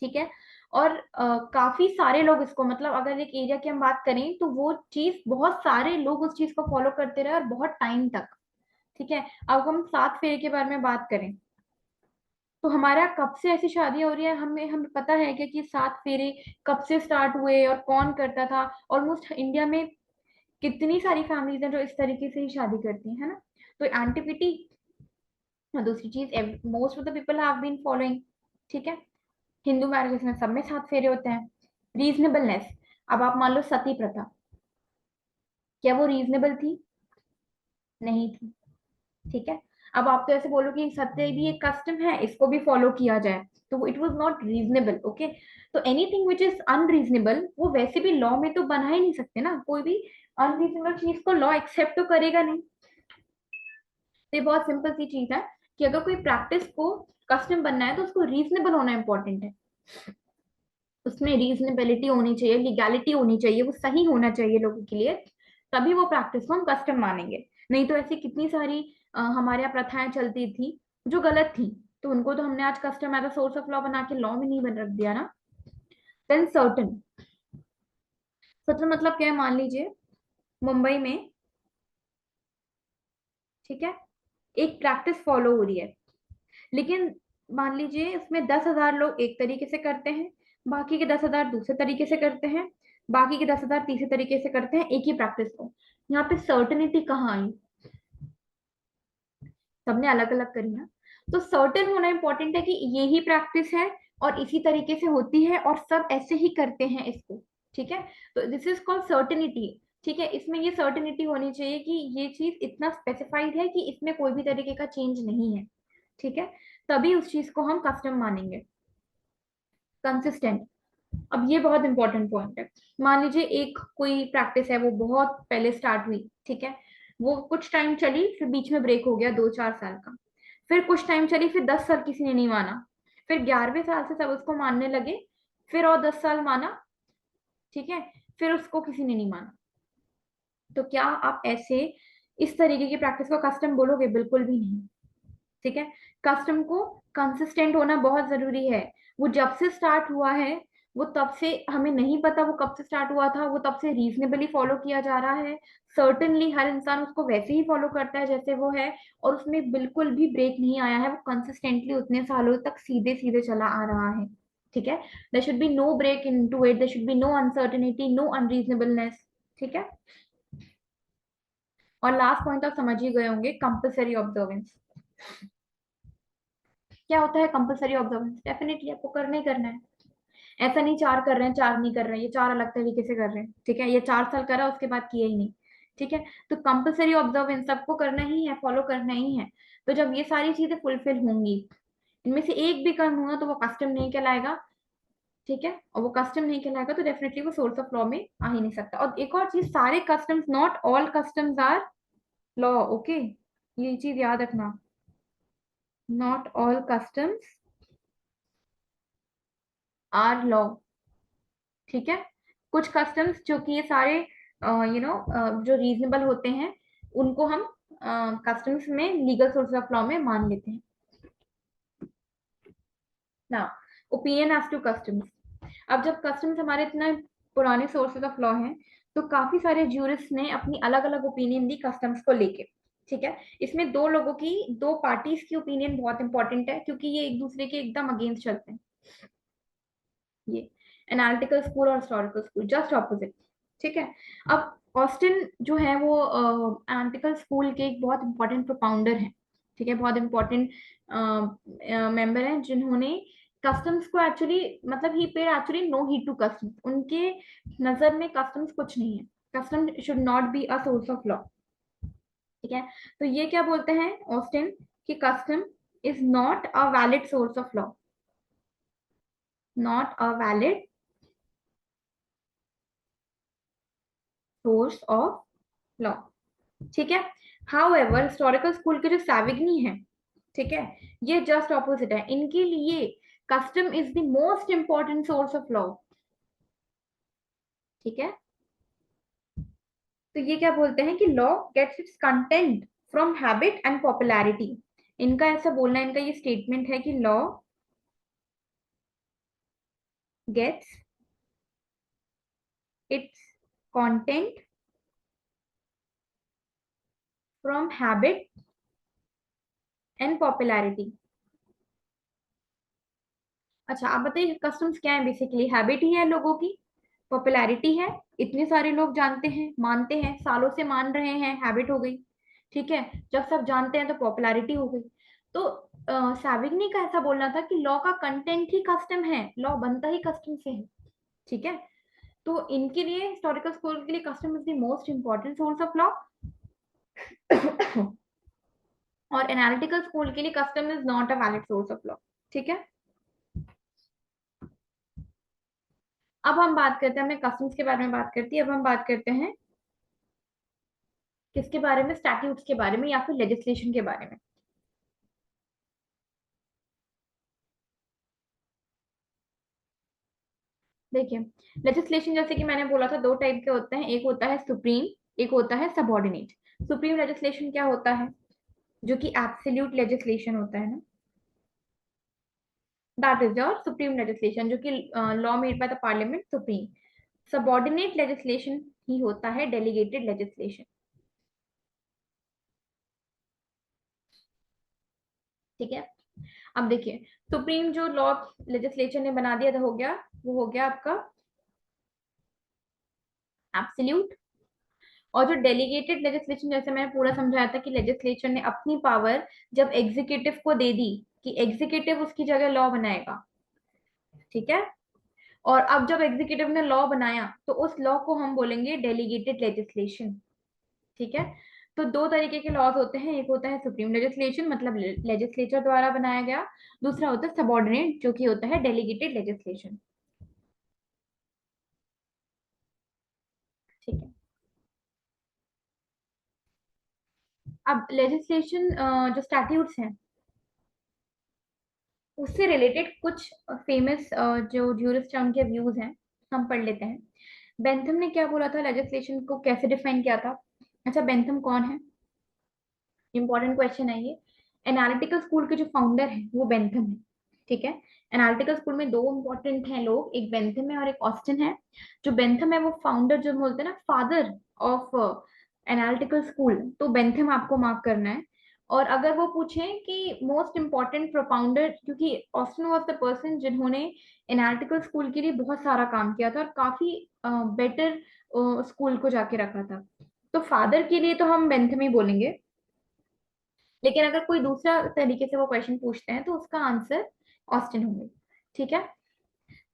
ठीक है, और काफी सारे लोग इसको, मतलब अगर एक एरिया की हम बात करें तो वो चीज बहुत सारे लोग उस चीज को फॉलो करते रहे और बहुत टाइम तक। ठीक है, अब हम 7 फेरे के बारे में बात करें, तो हमारा कब से ऐसी शादी हो रही है, हमें पता है क्या कि 7 फेरे कब से स्टार्ट हुए और कौन करता था? ऑलमोस्ट इंडिया में कितनी सारी फैमिलीज हैं जो इस तरीके से ही शादी करती हैं, है ना? तो एंटिक्विटी। दूसरी चीज, most of the people have been following. ठीक है, हिंदू मैरिजेस में सब में 7 फेरे होते हैं। रीजनेबलनेस, अब आप मान लो सती प्रथा, क्या वो रीजनेबल थी? नहीं थी। ठीक है, अब आप तो ऐसे बोलो कि सत्य भी एक कस्टम है, इसको भी फॉलो किया जाए, तो it was not reasonable. Okay, तो एनीथिंग विच इज अनरीजनेबल वो वैसे भी लॉ में तो बना ही नहीं सकते ना, कोई भी अनरीजनेबल चीज को लॉ एक्सेप्ट तो करेगा नहीं। तो ये बहुत सिंपल सी चीज है कि अगर कोई प्रैक्टिस को कस्टम बनना है तो उसको रीजनेबल होना इंपॉर्टेंट है, उसमें रीजनेबिलिटी होनी चाहिए, लीगैलिटी होनी चाहिए, वो सही होना चाहिए लोगों के लिए, तभी वो प्रैक्टिस को हम कस्टम मानेंगे। नहीं तो ऐसी कितनी सारी हमारे यहाँ प्रथाएं चलती थी जो गलत थी, तो उनको तो हमने आज custom as a source of law बना के लॉ में नहीं बन रख दिया ना। देन सर्टन, सर्टन मतलब क्या है? मान लीजिए मुंबई में, ठीक है, एक प्रैक्टिस फॉलो हो रही है, लेकिन मान लीजिए इसमें 10,000 लोग एक तरीके से करते हैं, बाकी के 10,000 दूसरे तरीके से करते हैं, बाकी के 10,000 तीसरे तरीके से करते हैं एक ही प्रैक्टिस को। यहाँ पे सर्टनिटी कहाँ आई? सबने अलग अलग करी ना। तो सर्टेन होना इंपॉर्टेंट है कि ये ही प्रैक्टिस है और इसी तरीके से होती है और सब ऐसे ही करते हैं इसको। ठीक है, तो दिस इज कॉल्ड सर्टेनिटी। ठीक है, इसमें ये सर्टेनिटी होनी चाहिए कि ये चीज इतना स्पेसिफाइड है कि इसमें कोई भी तरीके का चेंज नहीं है। ठीक है, तभी उस चीज को हम कस्टम मानेंगे। कंसिस्टेंट, अब ये बहुत इंपॉर्टेंट पॉइंट है। मान लीजिए एक कोई प्रैक्टिस है, वो बहुत पहले स्टार्ट हुई, ठीक है, वो कुछ टाइम चली, फिर बीच में ब्रेक हो गया 2-4 साल का, फिर कुछ टाइम चली, फिर 10 साल किसी ने नहीं माना, फिर 11वें साल से सब उसको मानने लगे, फिर और 10 साल माना, ठीक है, फिर उसको किसी ने नहीं माना। तो क्या आप ऐसे इस तरीके की प्रैक्टिस को कस्टम बोलोगे? बिल्कुल भी नहीं। ठीक है, कस्टम को कंसिस्टेंट होना बहुत जरूरी है। वो जब से स्टार्ट हुआ है, वो तब से हमें नहीं पता वो कब से स्टार्ट हुआ था, वो तब से रीजनेबली फॉलो किया जा रहा है। सर्टेनली हर इंसान उसको वैसे ही फॉलो करता है जैसे वो है, और उसमें बिल्कुल भी ब्रेक नहीं आया है, वो कंसिस्टेंटली उतने सालों तक सीधे सीधे चला आ रहा है। ठीक है, there should be no break into it, there should be no uncertainty, no unreasonableness. ठीक है, और लास्ट पॉइंट आप समझ ही गए होंगे, कंपल्सरी ऑब्जर्वेंस। क्या होता है कंपल्सरी ऑब्जर्वेंस? डेफिनेटली आपको करना ही करना है। ऐसा नहीं चार कर रहे हैं चार नहीं कर रहे हैं, ये चार अलग तरीके से कर रहे हैं, ठीक है, ये 4 साल करा उसके बाद किया ही नहीं, ठीक है। तो कंपल्सरी ऑब्जर्वेंस सबको करना ही है, फॉलो करना ही है। तो जब ये सारी चीजें फुलफिल होंगी, इनमें से एक भी कम हुआ तो वो कस्टम नहीं कहलाएगा, ठीक है। और वो कस्टम नहीं कहलाएगा तो डेफिनेटली वो सोर्स ऑफ लॉ में आ ही नहीं सकता। और एक और चीज, सारे customs, not all customs are law, okay, ये चीज याद रखना, not all customs are law, ठीक है। कुछ कस्टम्स जो कि ये सारे जो रीजनेबल होते हैं, उनको हम कस्टम्स में लीगल सोर्स ऑफ लॉ में मान लेते हैं ना। ओपिनियन एज टू कस्टम्स, अब जब कस्टम्स हमारे इतना पुराने सोर्सेज ऑफ लॉ हैं, तो काफी सारे ज्यूरिस्ट ने अपनी अलग अलग ओपिनियन दी कस्टम्स को लेके, ठीक है। इसमें दो लोगों की, दो पार्टीज की ओपिनियन बहुत इंपॉर्टेंट है, क्योंकि ये एक दूसरे के एकदम अगेंस्ट चलते हैं। ये एनालिटिकल स्कूल और हिस्टोरिकल स्कूल जस्ट ऑपोजिट, ठीक है। अब ऑस्टिन जो है वो एनालिटिकल स्कूल के एक बहुत इंपॉर्टेंट प्रोपाउंडर हैं, ठीक है, बहुत इंपॉर्टेंट मेंबर हैं, जिन्होंने कस्टम्स को एक्चुअली, मतलब he paid actually no heed to customs, उनके नजर में कस्टम्स कुछ नहीं है, custom should not be a source of law, ठीक है। तो ये क्या बोलते हैं ऑस्टिन, कि custom is not a valid source of law, not a valid source of law, ठीक है। हाउएवर हिस्टोरिकल स्कूल के जो सैविग्नी है, ठीक है, ये जस्ट ऑपोजिट है, इनके लिए custom is the most important source of law, ठीक है। तो ये क्या बोलते हैं कि law gets its content from habit and popularity, इनका ऐसा बोलना है, इनका ये स्टेटमेंट है कि law gets its content from habit and popularity. अच्छा आप बताइए कस्टम्स क्या है? बेसिकली हैबिट ही है लोगों की, पॉपुलैरिटी है, इतने सारे लोग जानते हैं, मानते हैं, सालों से मान रहे हैं, हैबिट हो गई, ठीक है। जब सब जानते हैं तो पॉपुलैरिटी हो गई। तो सैविग्नी का ऐसा बोलना था कि लॉ का कंटेंट ही कस्टम है, लॉ बनता ही कस्टम से है, ठीक है। तो इनके लिए, हिस्टोरिकल स्कूल के लिए, custom is the most important source of law और एनालिटिकल स्कूल के लिए custom is not a valid source of law, ठीक है। अब हम बात करते हैं, हमने कस्टम्स के बारे में बात करती है, अब हम बात करते हैं किसके बारे में, स्टैट्यूट्स के बारे में या फिर लेजिस्लेशन के बारे में। देखिए, लेजिस्लेशन जैसे कि मैंने बोला था, दो टाइप के होते हैं, एक होता है सुप्रीम, एक होता है सबऑर्डिनेट। सुप्रीम लेजिस्लेशन क्या होता है? जो कि एब्सोल्यूट लेजिस्लेशन होता है ना, that is your supreme legislation, जो कि law made by the parliament, supreme. Subordinate legislation ही होता है डेलीगेटेड लेजिस्लेशन, ठीक है। अब देखिए, सुप्रीम जो लॉ लेजिस्लेचर ने बना दिया, तो हो गया, वो हो गया आपका एब्सोल्यूट। और जो डेलीगेटेड लेजिस्लेशन, जैसे मैंने पूरा समझाया था कि लेजिस्लेचर ने अपनी पावर जब एग्जीक्यूटिव को दे दी, कि एग्जीक्यूटिव उसकी जगह लॉ बनाएगा, ठीक है। और अब जब एग्जीक्यूटिव ने लॉ बनाया तो उस लॉ को हम बोलेंगे डेलीगेटेड लेजिस्लेशन, ठीक है। तो दो तरीके के लॉज होते हैं, एक होता है सुप्रीम लेजिस्लेशन, मतलब लेजिस्लेचर द्वारा बनाया गया, दूसरा होता है सबऑर्डिनेट, जो कि होता है डेलीगेटेड लेजिस्लेशन, ठीक है। अब लेजिस्लेशन, जो स्टैट्यूट्स हैं, उससे रिलेटेड कुछ फेमस जो ज्यूरिस्ट हैं उनके व्यूज हैं, हम पढ़ लेते हैं। बेंथम ने क्या बोला था, लेजिस्लेशन को कैसे डिफाइन किया था? अच्छा, बेंथम कौन है? इंपॉर्टेंट क्वेश्चन है ये। एनालिटिकल स्कूल के जो फाउंडर है वो बेंथम है, ठीक है। एनालिटिकल स्कूल में दो इंपॉर्टेंट हैं लोग, एक बेंथम है और एक ऑस्टिन है। जो बेंथम है वो फाउंडर, जो बोलते हैं ना फादर ऑफ एनालिटिकल स्कूल, तो बेंथम आपको मार्क करना है। और अगर वो पूछें कि मोस्ट इंपॉर्टेंट प्रोपाउंडर, क्योंकि ऑस्टिन वाज द पर्सन जिन्होंने एनालिटिकल स्कूल के लिए बहुत सारा काम किया था और काफी बेटर स्कूल को जाके रखा था, तो फादर के लिए तो हम बेंथम ही बोलेंगे, लेकिन अगर कोई दूसरा तरीके से वो क्वेश्चन पूछते हैं तो उसका आंसर ऑस्टिन होंगे। ठीक है,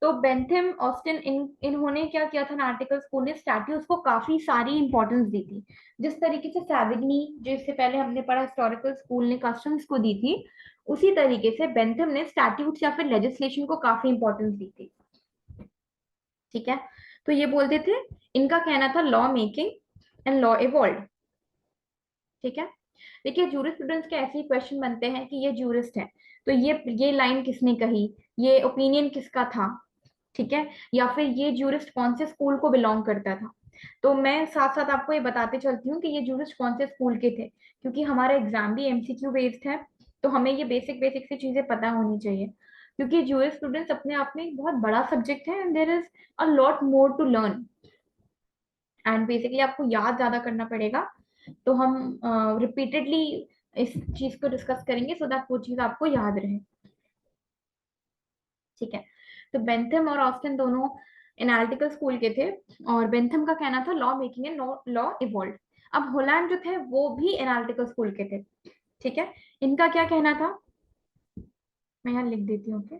तो बेंथम ऑस्टिन इन्होंने क्या किया था ना, आर्टिकल स्कूल ने स्टैट्यूज को काफी सारी इंपॉर्टेंस दी थी। जिस तरीके से सैविग्नी, जिससे पहले हमने पढ़ा हिस्टोरिकल स्कूल ने कस्टम्स को दी थी, उसी तरीके से बेंथम ने स्टैट्यूट्स या फिर लेजिस्लेशन को काफी इंपॉर्टेंस दी थी। ठीक है, तो ये बोलते थे, इनका कहना था law making and law evolve. ठीक है, देखिए जूरिस्प्रूडेंस के ऐसे ही क्वेश्चन बनते हैं कि ये जूरिस्ट है, तो ये लाइन किसने कही, ये ओपिनियन किसका था। ठीक है, या फिर ये जूरिस्ट कौन से स्कूल को बिलोंग करता था। तो मैं साथ साथ आपको ये बताते चलती हूँ कि ये जूरिस्ट कौन से स्कूल के थे, क्योंकि हमारा एग्जाम भी एमसीक्यू बेस्ड है, तो हमें ये बेसिक बेसिक सी चीजें पता होनी चाहिए, क्योंकि जूरिस्प्रूडेंस अपने आप में एक बहुत बड़ा सब्जेक्ट है and there is a lot more to learn, and basically आपको याद ज्यादा करना पड़ेगा। तो हम रिपीटेडली इस चीज को डिस्कस करेंगे सो दैट वो चीज आपको याद रहे। ठीक है, तो बेंथम और ऑस्टिन दोनों एनालिटिकल स्कूल के थे, और बेंथम का कहना था law making and law evolve. अब होलैंड जो थे वो भी एनालिटिकल स्कूल के थे। ठीक है, इनका क्या कहना था, मैं यहाँ लिख देती हूँ। ओके,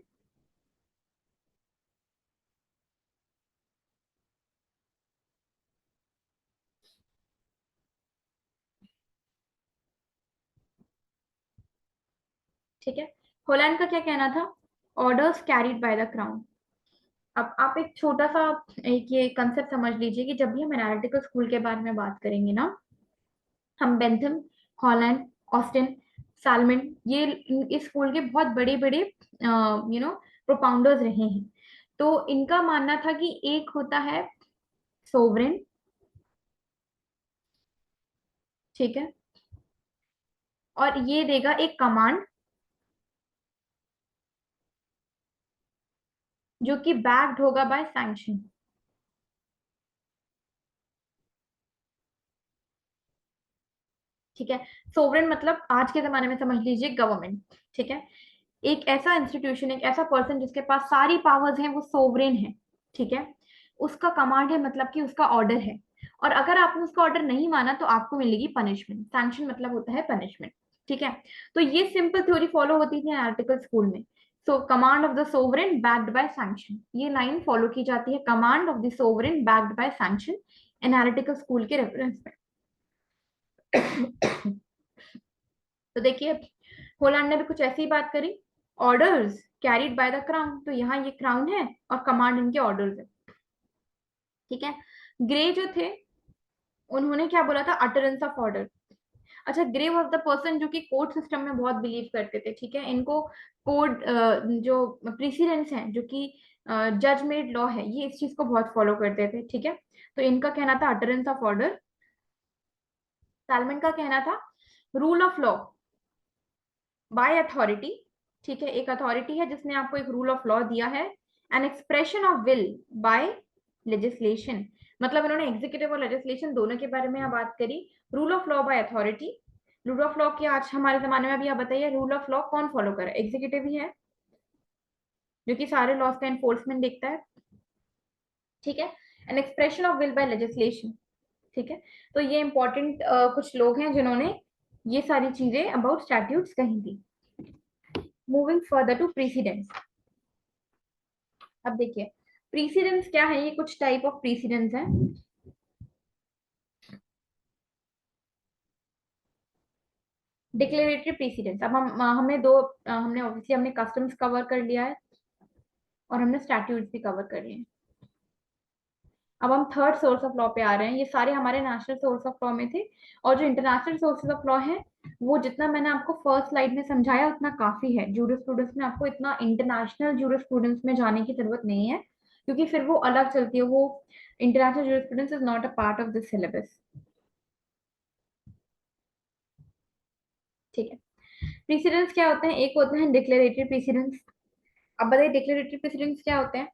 ठीक है, होलैंड का क्या कहना था, orders carried by the crown. अब आप एक छोटा सा एक ये कंसेप्ट समझ लीजिए कि जब भी हम एनालिटिकल स्कूल के बारे में बात करेंगे ना, हम बेंथम, हॉलैंड, ऑस्टिन, सालमन, ये इस स्कूल के बहुत बड़े बड़े प्रोपाउंडर्स रहे हैं। तो इनका मानना था कि एक होता है सोवरेन, ठीक है, और ये देगा एक कमांड जो कि बैक्ड होगा बाय सैंक्शन। ठीक है, सोवरेन मतलब आज के जमाने में समझ लीजिए गवर्नमेंट। ठीक है, एक ऐसा इंस्टीट्यूशन, एक ऐसा पर्सन जिसके पास सारी पावर्स हैं, वो सोवरेन है। ठीक है, उसका कमांड है, मतलब कि उसका ऑर्डर है, और अगर आपने उसका ऑर्डर नहीं माना तो आपको मिलेगी पनिशमेंट। सैंक्शन मतलब होता है पनिशमेंट। ठीक है, तो ये सिंपल थ्योरी फॉलो होती थी आर्टिकल स्कूल में। So command of the sovereign backed by sanction, ये लाइन फॉलो की जाती है, command of the sovereign backed by sanction, analytical school के रेफरेंस में। तो देखिए, होलैंड ने भी कुछ ऐसी ही बात करी, orders carried by the crown, तो यहाँ ये क्राउन है और कमांड इनके ऑर्डर्स है। ठीक है, ग्रे जो थे उन्होंने क्या बोला था, अटरेंस ऑफ ऑर्डर। अच्छा, ग्रे वॉज द पर्सन जो कि कोर्ट सिस्टम में बहुत बिलीव करते थे। ठीक है, इनको कोड जो प्रीसिडेंस है, जो कि जज मेड लॉ है, ये इस चीज को बहुत फॉलो करते थे। ठीक है, तो इनका कहना था अटरेंस ऑफ ऑर्डर। सैलमन का कहना था rule of law by authority. ठीक है, एक अथॉरिटी है जिसने आपको एक रूल ऑफ लॉ दिया है, an expression of will buy legislation, मतलब इन्होंने एग्जीक्यूटिव और लेजिस्लेशन दोनों के बारे में यहाँ बात करी। Rule of law by authority, rule of law की आज हमारे जमाने में भी आप बताइए, रूल ऑफ लॉ कौन फॉलो करे, एग्जीक्यूटिव ही है, जो कि सारे लॉज का एनफोर्समेंट देखता है। ठीक है, an expression of will buy legislation. ठीक है, तो ये इंपॉर्टेंट कुछ लोग हैं जिन्होंने ये सारी चीजें अबाउट स्टैट्यूट्स कही थी। Moving further to precedents. अब देखिए, प्रीसिडेंस क्या है, ये कुछ टाइप ऑफ प्रीसिडेंस है। डिक्लेरेटरी प्रीसिडेंस, अब हम हमने दो हमने ऑब्वियसली हमने कस्टम्स कवर कर लिया है और हमने स्टैट्यूट्स भी कवर कर लिए हैं। अब हम थर्ड सोर्स ऑफ लॉ पे आ रहे हैं, ये सारे हमारे नेशनल सोर्स ऑफ लॉ में थे, और जो इंटरनेशनल सोर्सेज ऑफ लॉ है वो जितना मैंने आपको फर्स्ट स्लाइड में समझाया उतना काफी है। जूरिस्प्रूडेंस में आपको इतना इंटरनेशनल जूरिस्प्रूडेंस में जाने की जरूरत नहीं है, क्योंकि फिर वो अलग चलती है, वो international jurisprudence is not a part of this syllabus. ठीक है, प्रीसिडेंस क्या होते हैं, एक होते हैं डिक्लेरेटरी प्रीसिडेंस। अब बताइए डिक्लेरेटरी प्रेसिडेंस क्या होते हैं,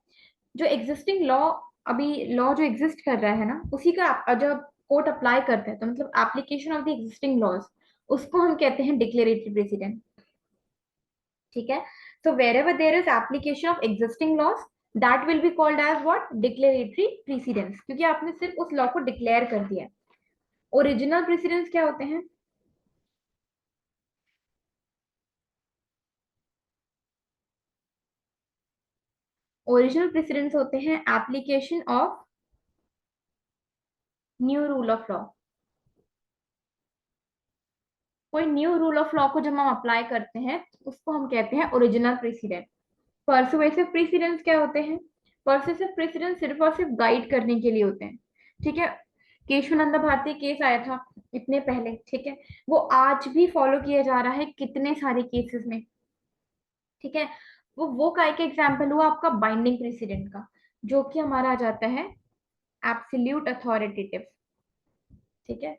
जो एग्जिस्टिंग लॉ, अभी लॉ जो एग्जिस्ट कर रहा है ना, उसी का जब कोर्ट अप्लाई करता है, तो मतलब application of the existing laws, उसको हम कहते हैं डिक्लेरेटरी प्रेसिडेंट। ठीक है, so wherever there is application of existing laws, that will be called as what, declaratory precedents, क्योंकि आपने सिर्फ उस लॉ को डिक्लेयर कर दिया है। ओरिजिनल प्रेसिडेंस क्या होते हैं? ओरिजिनल प्रेसिडेंस होते हैं application of new rule of law. कोई न्यू रूल ऑफ लॉ को जब हम अप्लाई करते हैं उसको हम कहते हैं ओरिजिनल प्रेसिडेंट। परसुएसिव प्रेसिडेंस क्या होते हैं? परसुएसिव प्रेसिडेंस सिर्फ और सिर्फ गाइड करने के लिए होते हैं। ठीक है। केशवानंद भारती केस आया था इतने पहले, ठीक है, वो आज भी फॉलो किया जा रहा है कितने सारे केसेस में। ठीक है। वो काय का एग्जाम्पल हुआ आपका बाइंडिंग प्रेसिडेंट का, जो कि हमारा आ जाता है एब्सोल्यूट अथॉरिटेटिव। ठीक है।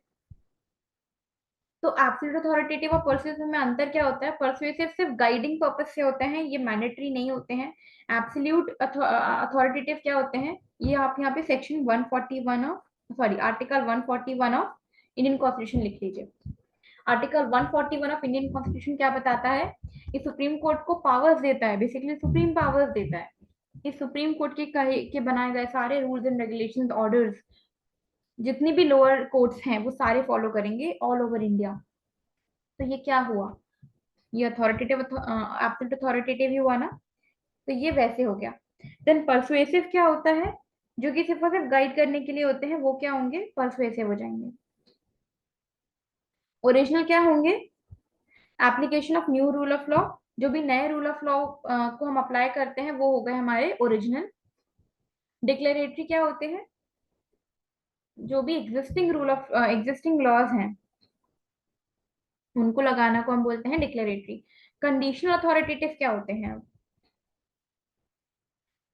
तो एब्सोल्यूट अथॉरिटेटिव और परसुएसिव में अंतर क्या होता है? परसुएसिव सिर्फ गाइडिंग पर्पज से होते हैं, ये मैंडेटरी नहीं होते हैं। एब्सोल्यूट अथॉरिटेटिव क्या होते हैं? ये आप यहाँ पे section 141 of, sorry, article 141 of Indian constitution लिख लीजिए। आर्टिकल 141 ऑफ इंडियन कॉन्स्टिट्यूशन क्या बताता है? ये सुप्रीम कोर्ट को पावर्स देता है, बेसिकली सुप्रीम पावर्स देता है। इस सुप्रीम कोर्ट के बनाए गए सारे रूल्स एंड रेगुलेशंस, ऑर्डर्स, जितनी भी लोअर कोर्ट्स हैं वो सारे फॉलो करेंगे ऑल ओवर इंडिया। तो ये क्या हुआ? ये अथॉरिटेटिव, एब्सोल्यूट अथॉरिटेटिव ही हुआ ना। तो ये वैसे हो गया। देन परसुएसिव क्या होता है? जो कि सिर्फ और सिर्फ गाइड करने के लिए होते हैं, वो क्या होंगे? परसुएसिव हो जाएंगे। ओरिजिनल क्या होंगे? Application of new rule of law. जो भी नए रूल ऑफ लॉ को हम अप्लाई करते हैं वो हो गए हमारे ओरिजिनल। डिक्लेरेटरी क्या होते हैं? जो भी existing rule of existing laws हैं उनको लगाना को हम बोलते हैं डिक्लेरेटरी। कंडीशनल अथॉरिटेटिव क्या होते हैं?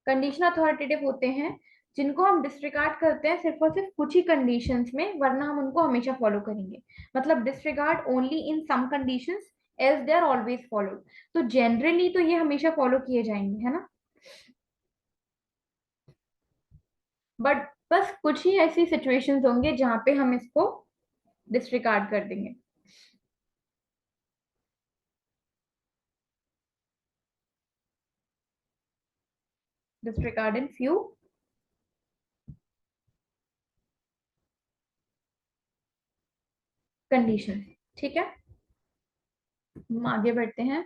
कंडीशनल अथॉरिटेटिव होते हैं जिनको हम डिसरिगार्ड करते हैं सिर्फ और सिर्फ कुछ ही कंडीशंस में, वरना हम उनको हमेशा फॉलो करेंगे। मतलब disregard only in some conditions, else they are always followed. तो जनरली तो ये हमेशा फॉलो किए जाएंगे, है ना। बट बस कुछ ही ऐसी सिचुएशंस होंगे जहां पे हम इसको डिसरिगार्ड कर देंगे। Disregard in few conditions. ठीक है। हम आगे बढ़ते हैं।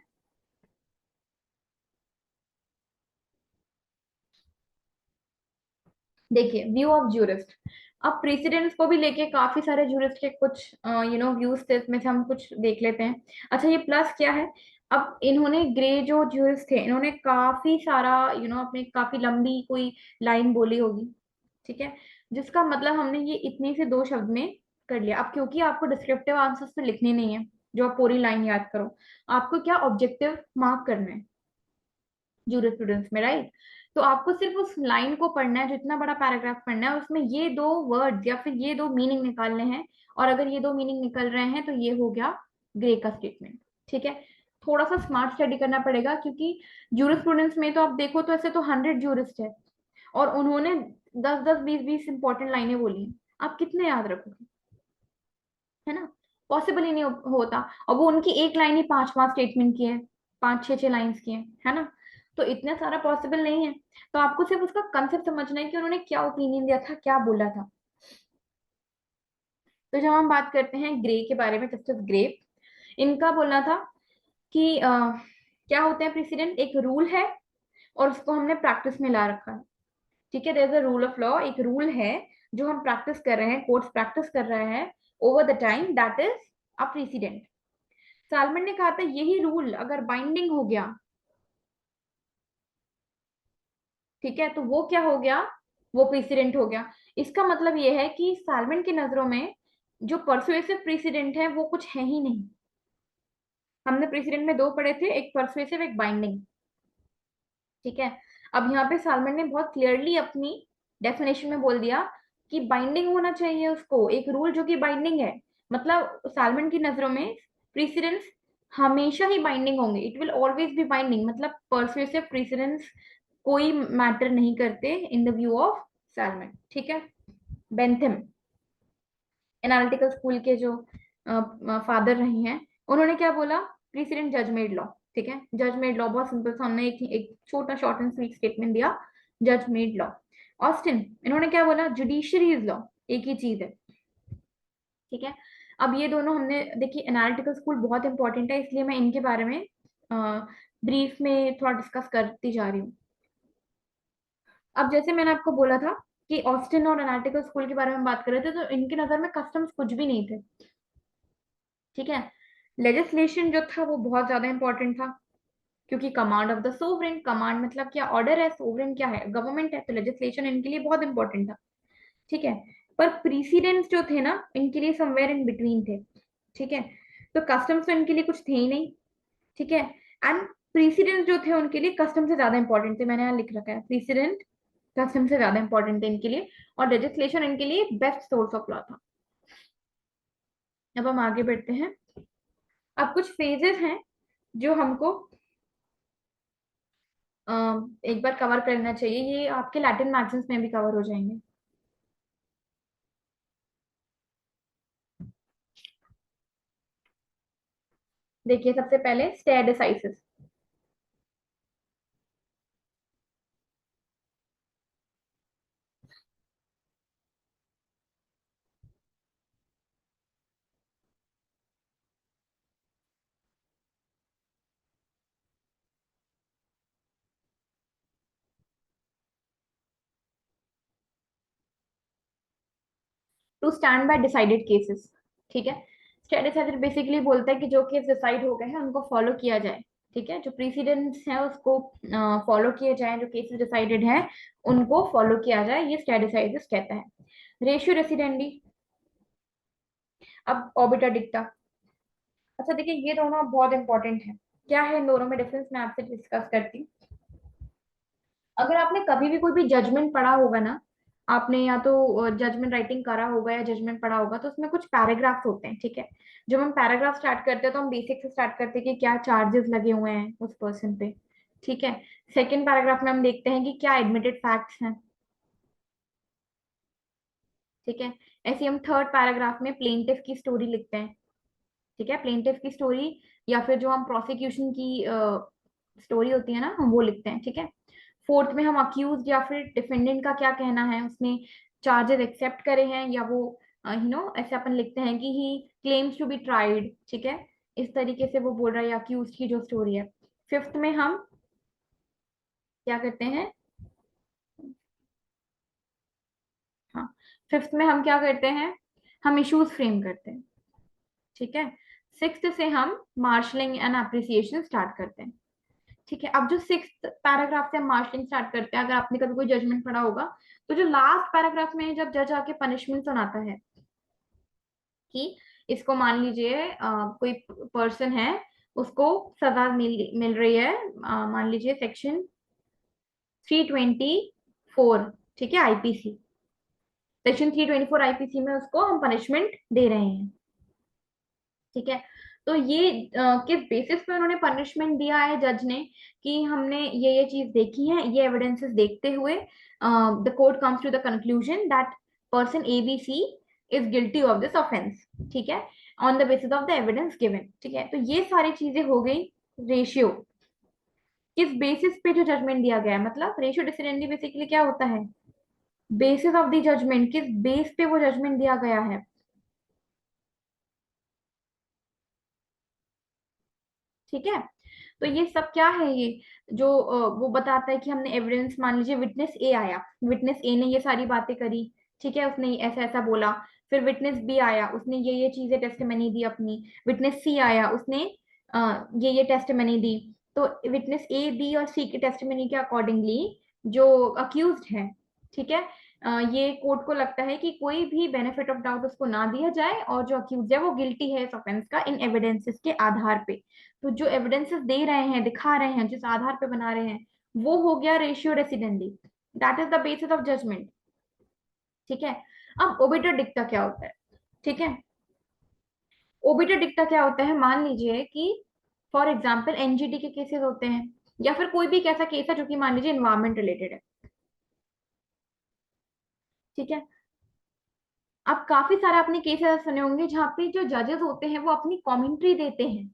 देखिए, व्यू ऑफ ज्यूरिस्ट। अब प्रेसिडेंट्स को भी लेके काफी सारे ज्यूरिस्ट के कुछ व्यूज थे, इसमें से हम कुछ देख लेते हैं। अच्छा, ये प्लस क्या है? अब इन्होंने ग्रे जो ज्यूरिस्ट थे इन्होंने काफी सारा अपने काफी लंबी कोई लाइन बोली होगी। ठीक है। जिसका मतलब हमने ये इतनी से दो शब्द में कर लिया। अब क्योंकि आपको डिस्क्रिप्टिव आंसर्स तो लिखने नहीं है जो आप पूरी लाइन याद करो, आपको क्या ऑब्जेक्टिव मार्क करना है जूरिस्प्रूडेंस में, राइट। तो आपको सिर्फ उस लाइन को पढ़ना है, जो इतना बड़ा पैराग्राफ पढ़ना है, उसमें ये दो वर्ड या फिर ये दो मीनिंग निकालने हैं। और अगर ये दो मीनिंग निकल रहे हैं तो ये हो गया ग्रे का स्टेटमेंट। ठीक है। थोड़ा सा स्मार्ट स्टडी करना पड़ेगा, क्योंकि जूरिस्प्रूडेंस में तो आप देखो तो ऐसे तो 100 जूरिस्ट है, और उन्होंने 10-10 20-20 इंपॉर्टेंट लाइनें बोली हैं। आप कितने याद रखोगे? है ना। पॉसिबल ही नहीं होता। और वो उनकी एक लाइन ही 5-5 स्टेटमेंट की है, 5-6 लाइंस की है ना। तो इतना सारा पॉसिबल नहीं है। तो आपको सिर्फ उसका कंसेप्ट समझना है कि उन्होंने क्या ओपिनियन दिया था, क्या बोला था। तो जब हम बात करते हैं ग्रे के बारे में, जस्टिस ग्रे, इनका बोलना था कि क्या होते हैं प्रेसिडेंट? एक रूल है और उसको हमने प्रैक्टिस में ला रखा है। ठीक है। There is a rule of law, एक रूल है जो हम प्रैक्टिस कर रहे हैं, कोर्ट्स प्रैक्टिस कर रहे हैं over the time, that is a president. Salmon ने कहा था यही रूल अगर बाइंडिंग हो गया, ठीक है, तो वो क्या हो गया? वो प्रेसिडेंट हो गया। इसका मतलब ये है कि सालमन की नजरों में जो परसुएसिव प्रेसिडेंट है वो कुछ है ही नहीं। हमने प्रेसिडेंट में दो पढ़े थे, एक परसुएसिव एक बाइंडिंग। ठीक है। अब यहाँ पे सालमन ने बहुत क्लियरली अपनी डेफिनेशन में बोल दिया कि बाइंडिंग होना चाहिए उसको, एक रूल जो कि बाइंडिंग है। मतलब सालमन की नजरों में प्रेसिडेंट्स हमेशा ही बाइंडिंग होंगे, it will always be binding. मतलब परसुएसिव प्रेसिडेंट्स कोई मैटर नहीं करते in the view of salmon. ठीक है। बेंथम एनालिटिकल स्कूल के जो फादर रहे हैं, उन्होंने क्या बोला? प्रेसिडेंट जज मेड लॉ। ठीक है। जज मेड लॉ बहुत सिंपल सा, हमने एक छोटा शॉर्ट एंड स्वीट स्टेटमेंट दिया, जज मेड लॉ। ऑस्टिन, इन्होंने क्या बोला? जुडिशरी इज लॉ, एक ही चीज है। ठीक है। अब ये दोनों हमने देखिए, एनालिटिकल स्कूल बहुत इंपॉर्टेंट है, इसलिए मैं इनके बारे में ब्रीफ में थोड़ा डिस्कस करती जा रही हूँ। अब जैसे मैंने आपको बोला था कि ऑस्टिन और एनालिटिकल स्कूल के बारे में बात कर रहे थे, तो इनकी नजर में कस्टम्स कुछ भी नहीं थे। ठीक है। लेजिस्लेशन जो था वो बहुत ज्यादा इंपॉर्टेंट था, क्योंकि command of the sovereign, command मतलब क्या, ऑर्डर है, सोवरेन क्या है, गवर्नमेंट है, तो लेजिस्लेशन इनके लिए बहुत इंपॉर्टेंट था। ठीक है। पर प्रीसिडेंट्स जो थे ना, इनके लिए समवेयर इन बिटवीन थे। ठीक है। तो कस्टम्स तो इनके लिए कुछ थे ही नहीं। ठीक है। एंड प्रीसिडेंट जो थे उनके लिए कस्टम से ज्यादा इंपॉर्टेंट थे, मैंने यहाँ लिख रखा है, प्रीसिडेंट कस्टम से ज्यादा इंपॉर्टेंट थे इनके लिए, और लेजिस्लेशन इनके लिए बेस्ट सोर्स ऑफ लॉ था। अब हम आगे बढ़ते हैं। अब कुछ फेजेस हैं जो हमको एक बार कवर करना चाहिए, ये आपके लैटिन मैगजीन्स में भी कवर हो जाएंगे। देखिए, सबसे पहले stare decisis. To stand by decided cases. ठीक है। स्टेयर डिसाइसिस बेसिकली बोलता है कि जो केस डिसाइड हो गए हैं उनको फॉलो किया जाए। ठीक है। जो प्रीसिडेंट्स है उसको फॉलो किए जाए, जो केसेस डिसाइडेड है उनको फॉलो किया जाए, ये स्टेयर डिसाइसिस कहता है। रेशियो रेसिडेंडी। अब ऑबिटर डिक्टा। अच्छा देखिए, ये दोनों बहुत इंपॉर्टेंट है। क्या है इन दोनों में डिफरेंस, मैं आपसे डिस्कस करती हूँ। अगर आपने कभी भी कोई भी जजमेंट पढ़ा होगा ना, आपने या तो जजमेंट राइटिंग करा होगा या जजमेंट पढ़ा होगा, तो उसमें कुछ पैराग्राफ्स होते हैं। ठीक है। जब हम पैराग्राफ स्टार्ट करते हैं तो हम बेसिक से स्टार्ट करते हैं कि क्या चार्जेस लगे हुए हैं उस पर्सन पे। ठीक है। सेकेंड पैराग्राफ में हम देखते हैं कि क्या एडमिटेड फैक्ट्स हैं। ठीक है। ऐसे हम थर्ड पैराग्राफ में प्लेंटिफ की स्टोरी लिखते हैं। ठीक है। प्लेंटिफ की स्टोरी, या फिर जो हम प्रोसिक्यूशन की स्टोरी होती है ना, हम वो लिखते हैं। ठीक है। फोर्थ में हम अक्यूज या फिर डिफेंडेंट का क्या कहना है, उसने चार्जेस एक्सेप्ट करे हैं या वो ऐसे अपन लिखते हैं कि he claims to be tried. ठीक है। इस तरीके से वो बोल रहा है अक्यूज की जो स्टोरी है। फिफ्थ में हम क्या करते हैं, हाँ, फिफ्थ में हम क्या करते हैं, हम इश्यूज फ्रेम करते हैं। ठीक है। सिक्स्थ से हम मार्शलिंग एंड अप्रिसिएशन स्टार्ट करते हैं। ठीक है। अब जो सिक्स पैराग्राफ से हम मार्शलिंग स्टार्ट करते हैं, अगर आपने कभी कोई जजमेंट पढ़ा होगा, तो जो लास्ट पैराग्राफ में जब जज आके पनिशमेंट सुनाता है कि इसको मान लीजिए कोई पर्सन है, उसको सजा मिल रही है, मान लीजिए सेक्शन 324, ठीक है, आईपीसी, सेक्शन 324 आईपीसी में उसको हम पनिशमेंट दे रहे हैं। ठीक है। तो ये किस बेसिस पे उन्होंने पनिशमेंट दिया है जज ने, कि हमने ये चीज देखी है, ये एविडेंसेस देखते हुए the court comes to the conclusion that person ABC is guilty of this offence. ठीक है। On the basis of the evidence given. ठीक है। तो ये सारी चीजें हो गई रेशियो, किस बेसिस पे जो जजमेंट दिया गया है, मतलब रेशियो डिसिडेंडी बेसिकली क्या होता है, बेसिस ऑफ द जजमेंट, किस बेस पे वो जजमेंट दिया गया है। ठीक है। तो ये सब क्या है, ये जो वो बताता है कि हमने एविडेंस, मान लीजिए विटनेस ए आया, विटनेस ए ने ये सारी बातें करी। ठीक है। उसने ऐसा ऐसा बोला। फिर विटनेस बी आया, उसने ये चीजें टेस्टिमनी दी अपनी। विटनेस सी आया, उसने ये टेस्टिमनी दी। तो विटनेस ए बी और सी की टेस्टिमनी के अकॉर्डिंगली जो अक्यूज्ड है, ठीक है, ये कोर्ट को लगता है कि कोई भी बेनिफिट ऑफ डाउट उसको ना दिया जाए, और जो अक्यूज है वो गिल्टी है इस ऑफेंस का इन एविडेंसेस के आधार पे। तो जो एविडेंसेस दे रहे हैं, दिखा रहे हैं, जिस आधार पे बना रहे हैं, वो हो गया ratio decidendi, that is the basis of judgement. ठीक है। अब ओबिटर डिक्टा क्या होता है। ठीक है। ओबिटर डिक्टा क्या होता है, मान लीजिए कि फॉर एग्जाम्पल एनजीटी के केसेस होते हैं, या फिर कोई भी एक ऐसा केस है जो कि मान लीजिए इन्वायरमेंट रिलेटेड है। ठीक है। अब काफी सारे आपने केसेस सुने होंगे जहाँ पे जो जजेस होते हैं वो अपनी कमेंट्री देते हैं।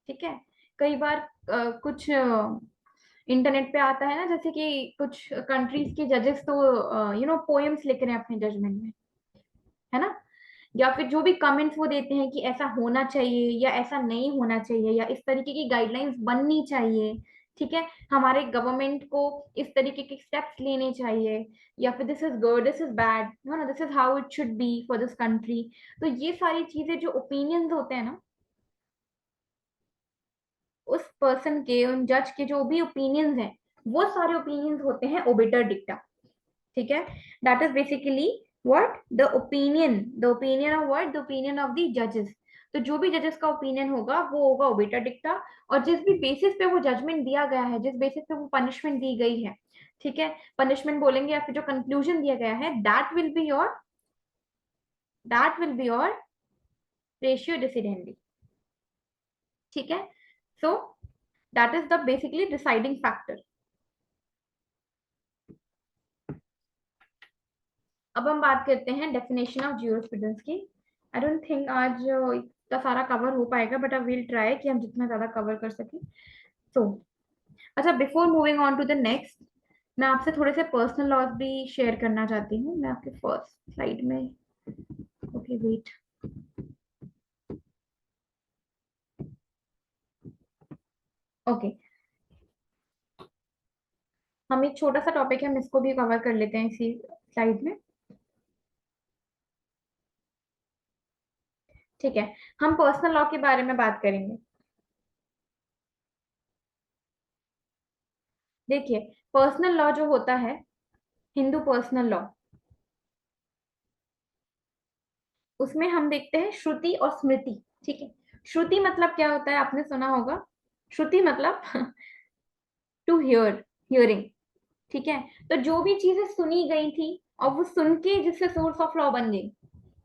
ठीक है। कई बार कुछ इंटरनेट पे आता है ना, जैसे कि कुछ कंट्रीज के जजेस तो पोएम्स लिख रहे हैं अपने जजमेंट में, है ना। या फिर जो भी कमेंट्स वो देते हैं कि ऐसा होना चाहिए या ऐसा नहीं होना चाहिए या इस तरीके की गाइडलाइंस बननी चाहिए, ठीक है, हमारे गवर्नमेंट को इस तरीके के स्टेप्स लेने चाहिए, या फिर this is good, this is bad, no ना, this is how it should be for this country. तो ये सारी चीजें जो ओपिनियंस होते हैं ना, उस पर्सन के, उन जज के जो भी ओपिनियंस हैं, वो सारे ओपिनियंस होते हैं ओबिटर डिक्टा, ठीक है। That is basically what the opinion of what the opinion of the जजेस। तो जो भी जजेस का ओपिनियन होगा वो होगा ओबिटर डिक्टा, और जिस भी बेसिस पे वो जजमेंट दिया गया है, जिस बेसिस पे वो पनिशमेंट दी गई है, ठीक है, पनिशमेंट बोलेंगे या फिर जो कंक्लूजन दिया गया है, that will be your ratio decidendi, ठीक है। So that is the basically deciding factor. अब हम बात करते हैं डेफिनेशन ऑफ ज्यूरिस्प्रूडेंस की। आई डोंट थिंक आज इतना सारा कवर हो पाएगा, बट आई विल ट्राई कि हम जितना ज्यादा कवर कर सकें। तो अच्छा, before moving on to the next, मैं आपसे थोड़े से पर्सनल लॉज भी शेयर करना चाहती हूँ। मैं आपके फर्स्ट स्लाइड में, ओके वेट, ओके, हम एक छोटा सा टॉपिक है, हम इसको भी कवर कर लेते हैं इसी स्लाइड में, ठीक है। हम पर्सनल लॉ के बारे में बात करेंगे। देखिए, पर्सनल लॉ जो होता है, हिंदू पर्सनल लॉ, उसमें हम देखते हैं श्रुति और स्मृति, ठीक है। श्रुति मतलब क्या होता है, आपने सुना होगा, श्रुति मतलब टू हियरिंग, ठीक है। तो जो भी चीजें सुनी गई थी और वो सुन के जिससे सोर्स ऑफ लॉ बन गई,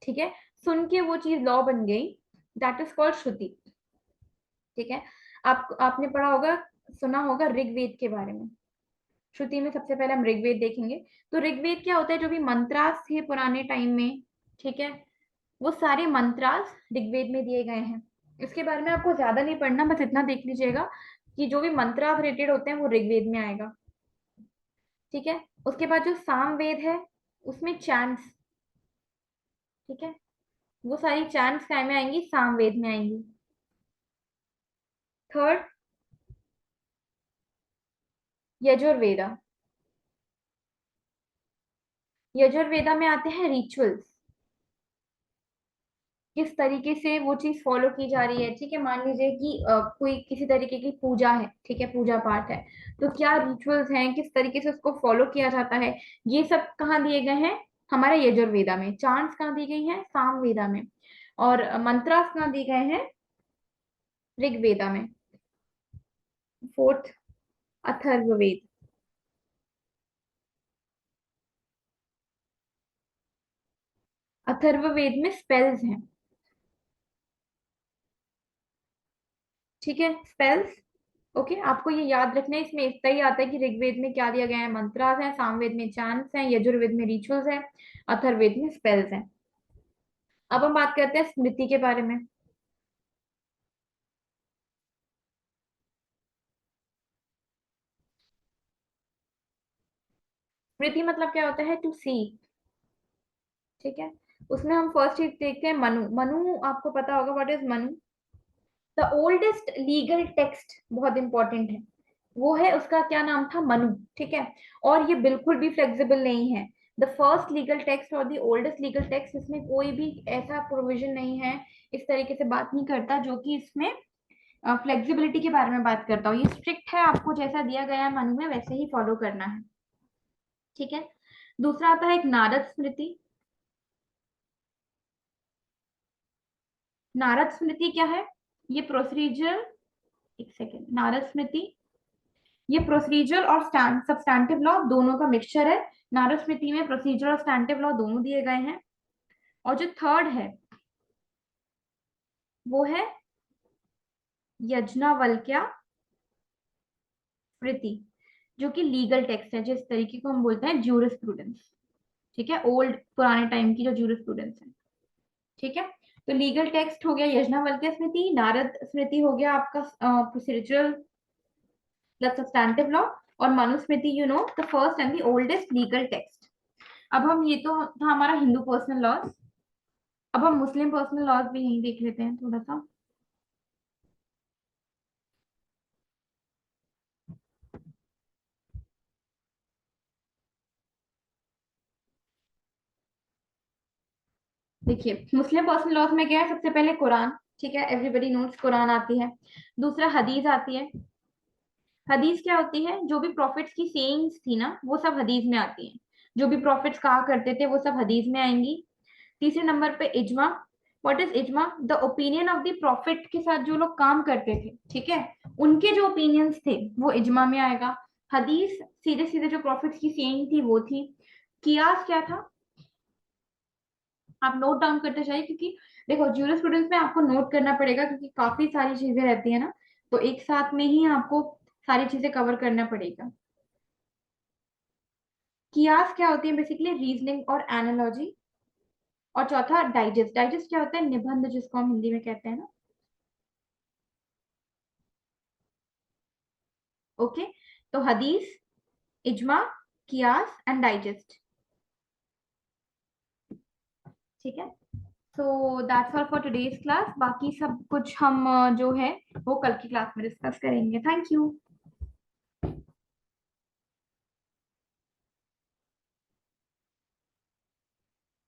ठीक है, सुन के वो चीज लॉ बन गई, दैट इज कॉल्ड श्रुति, ठीक है। आपने पढ़ा होगा, सुना होगा ऋग्वेद के बारे में। श्रुति में सबसे पहले हम ऋग्वेद देखेंगे। तो ऋग्वेद क्या होता है, जो भी मंत्रास थे पुराने टाइम में, ठीक है, वो सारे मंत्रास ऋग्वेद में दिए गए हैं। इसके बारे में आपको ज्यादा नहीं पढ़ना, बस इतना देख लीजिएगा कि जो भी मंत्रास रिलेटेड होते हैं वो ऋग्वेद में आएगा, ठीक है। उसके बाद जो सामवेद है, उसमें चैंट्स, ठीक है, वो सारी चैंट्स काय में आएंगी, सामवेद में आएंगी। थर्ड, यजुर्वेदा। यजुर्वेदा में आते हैं रिचुअल्स, किस तरीके से वो चीज फॉलो की जा रही है, ठीक है। मान लीजिए कि कोई किसी तरीके की पूजा है, ठीक है, पूजा पाठ है, तो क्या रिचुअल्स हैं, किस तरीके से उसको फॉलो किया जाता है, ये सब कहाँ दिए गए हैं, हमारे यजुर्वेदा में। चांट्स कहाँ दी गई हैं, सामवेदा में। और मंत्रास कहाँ दिए गए हैं, ऋग्वेदा में। फोर्थ, अथर्ववेद। अथर्ववेद में स्पेल्स हैं, ठीक है, स्पेल्स, ओके। आपको ये याद रखना है, इसमें इतना ही आता है कि ऋग्वेद में क्या दिया गया है, मंत्रास है, सामवेद में चांट्स हैं, यजुर्वेद में रिचुअल्स है, अथर्ववेद में स्पेल्स हैं। अब हम बात करते हैं स्मृति के बारे में। स्मृति मतलब क्या होता है, टू सी, ठीक है। उसमें हम फर्स्ट चीज देखते हैं मनु। मनु आपको पता होगा, what is Manu, the oldest legal text, बहुत इंपॉर्टेंट है, वो है, उसका क्या नाम था, मनु, ठीक है। और ये बिल्कुल भी फ्लेक्सिबल नहीं है, द फर्स्ट लीगल टेक्स्ट और द ओल्डेस्ट लीगल टेक्स्ट, इसमें कोई भी ऐसा प्रोविजन नहीं है, इस तरीके से बात नहीं करता जो कि इसमें फ्लेक्सिबिलिटी के बारे में बात करता हो। ये स्ट्रिक्ट है, आपको जैसा दिया गया है मनु में वैसे ही फॉलो करना है, ठीक है। दूसरा आता है एक नारद स्मृति। नारद स्मृति क्या है, ये प्रोसीजर, एक सेकेंड, नारद स्मृति, ये प्रोसीजर और सब्सटैंटिव लॉ दोनों का मिक्सचर है। नारद स्मृति में प्रोसीजर और सब्सटैंटिव लॉ दोनों दिए गए हैं। और जो थर्ड है वो है यज्ञवल्क्य स्मृति, जो कि लीगल टेक्स्ट है, जिस तरीके को हम बोलते हैं ज्यूरिस्प्रूडेंस, ठीक है, ओल्ड पुराने टाइम की जो ज्यूरिस्प्रूडेंस है, ठीक है। तो लीगल टेक्स्ट हो गया यज्ञवल्क्य स्मृति, नारद स्मृति हो गया आपका प्रोसीजरल प्लस सब्सटैंटिव लॉ, और Manusmriti, you know, the first and the oldest legal text. अब हम, ये तो था हमारा हिंदू पर्सनल लॉ। अब हम मुस्लिम पर्सनल लॉज भी यही देख लेते हैं थोड़ा सा। देखिए मुस्लिम पर्सनल लॉज में क्या है, सबसे पहले कुरान, ठीक है, एवरीबडी नोट्स कुरान आती है। दूसरा हदीस आती है। हदीस क्या होती है, जो भी प्रॉफिट्स की सेइंग्स थी ना वो सब हदीस में आती हैं। जो भी प्रॉफिट्स कहा करते थे वो सब हदीस में आएंगी। तीसरे नंबर पे इजमा। व्हाट इज इजमा? The opinion of the prophet के साथ जो लोग काम करते थे, ठीक है, उनके जो ओपिनियंस थे वो इजमा में आएगा। हदीस सीधे सीधे जो प्रॉफिट्स की सेइंग थी वो थी। कियास क्या था? आप नोट डाउन करते जाइए, क्योंकि देखो ज्यूरिस्प्रूडेंस में आपको नोट करना पड़ेगा, क्योंकि काफी सारी चीजें रहती है ना, तो एक साथ में ही आपको सारी चीजें कवर करना पड़ेगा। कियास क्या होती है? बेसिकली रीजनिंग और एनालॉजी। और चौथा डाइजेस्ट। डाइजेस्ट क्या होता है? निबंध, जिसको हम हिंदी में कहते हैं ना। ओके, तो हदीस, इजमा, कियास एंड डाइजेस्ट। ठीक है, so that's all for today's class. बाकी सब कुछ हम जो है वो कल की क्लास में डिस्कस करेंगे। Thank you.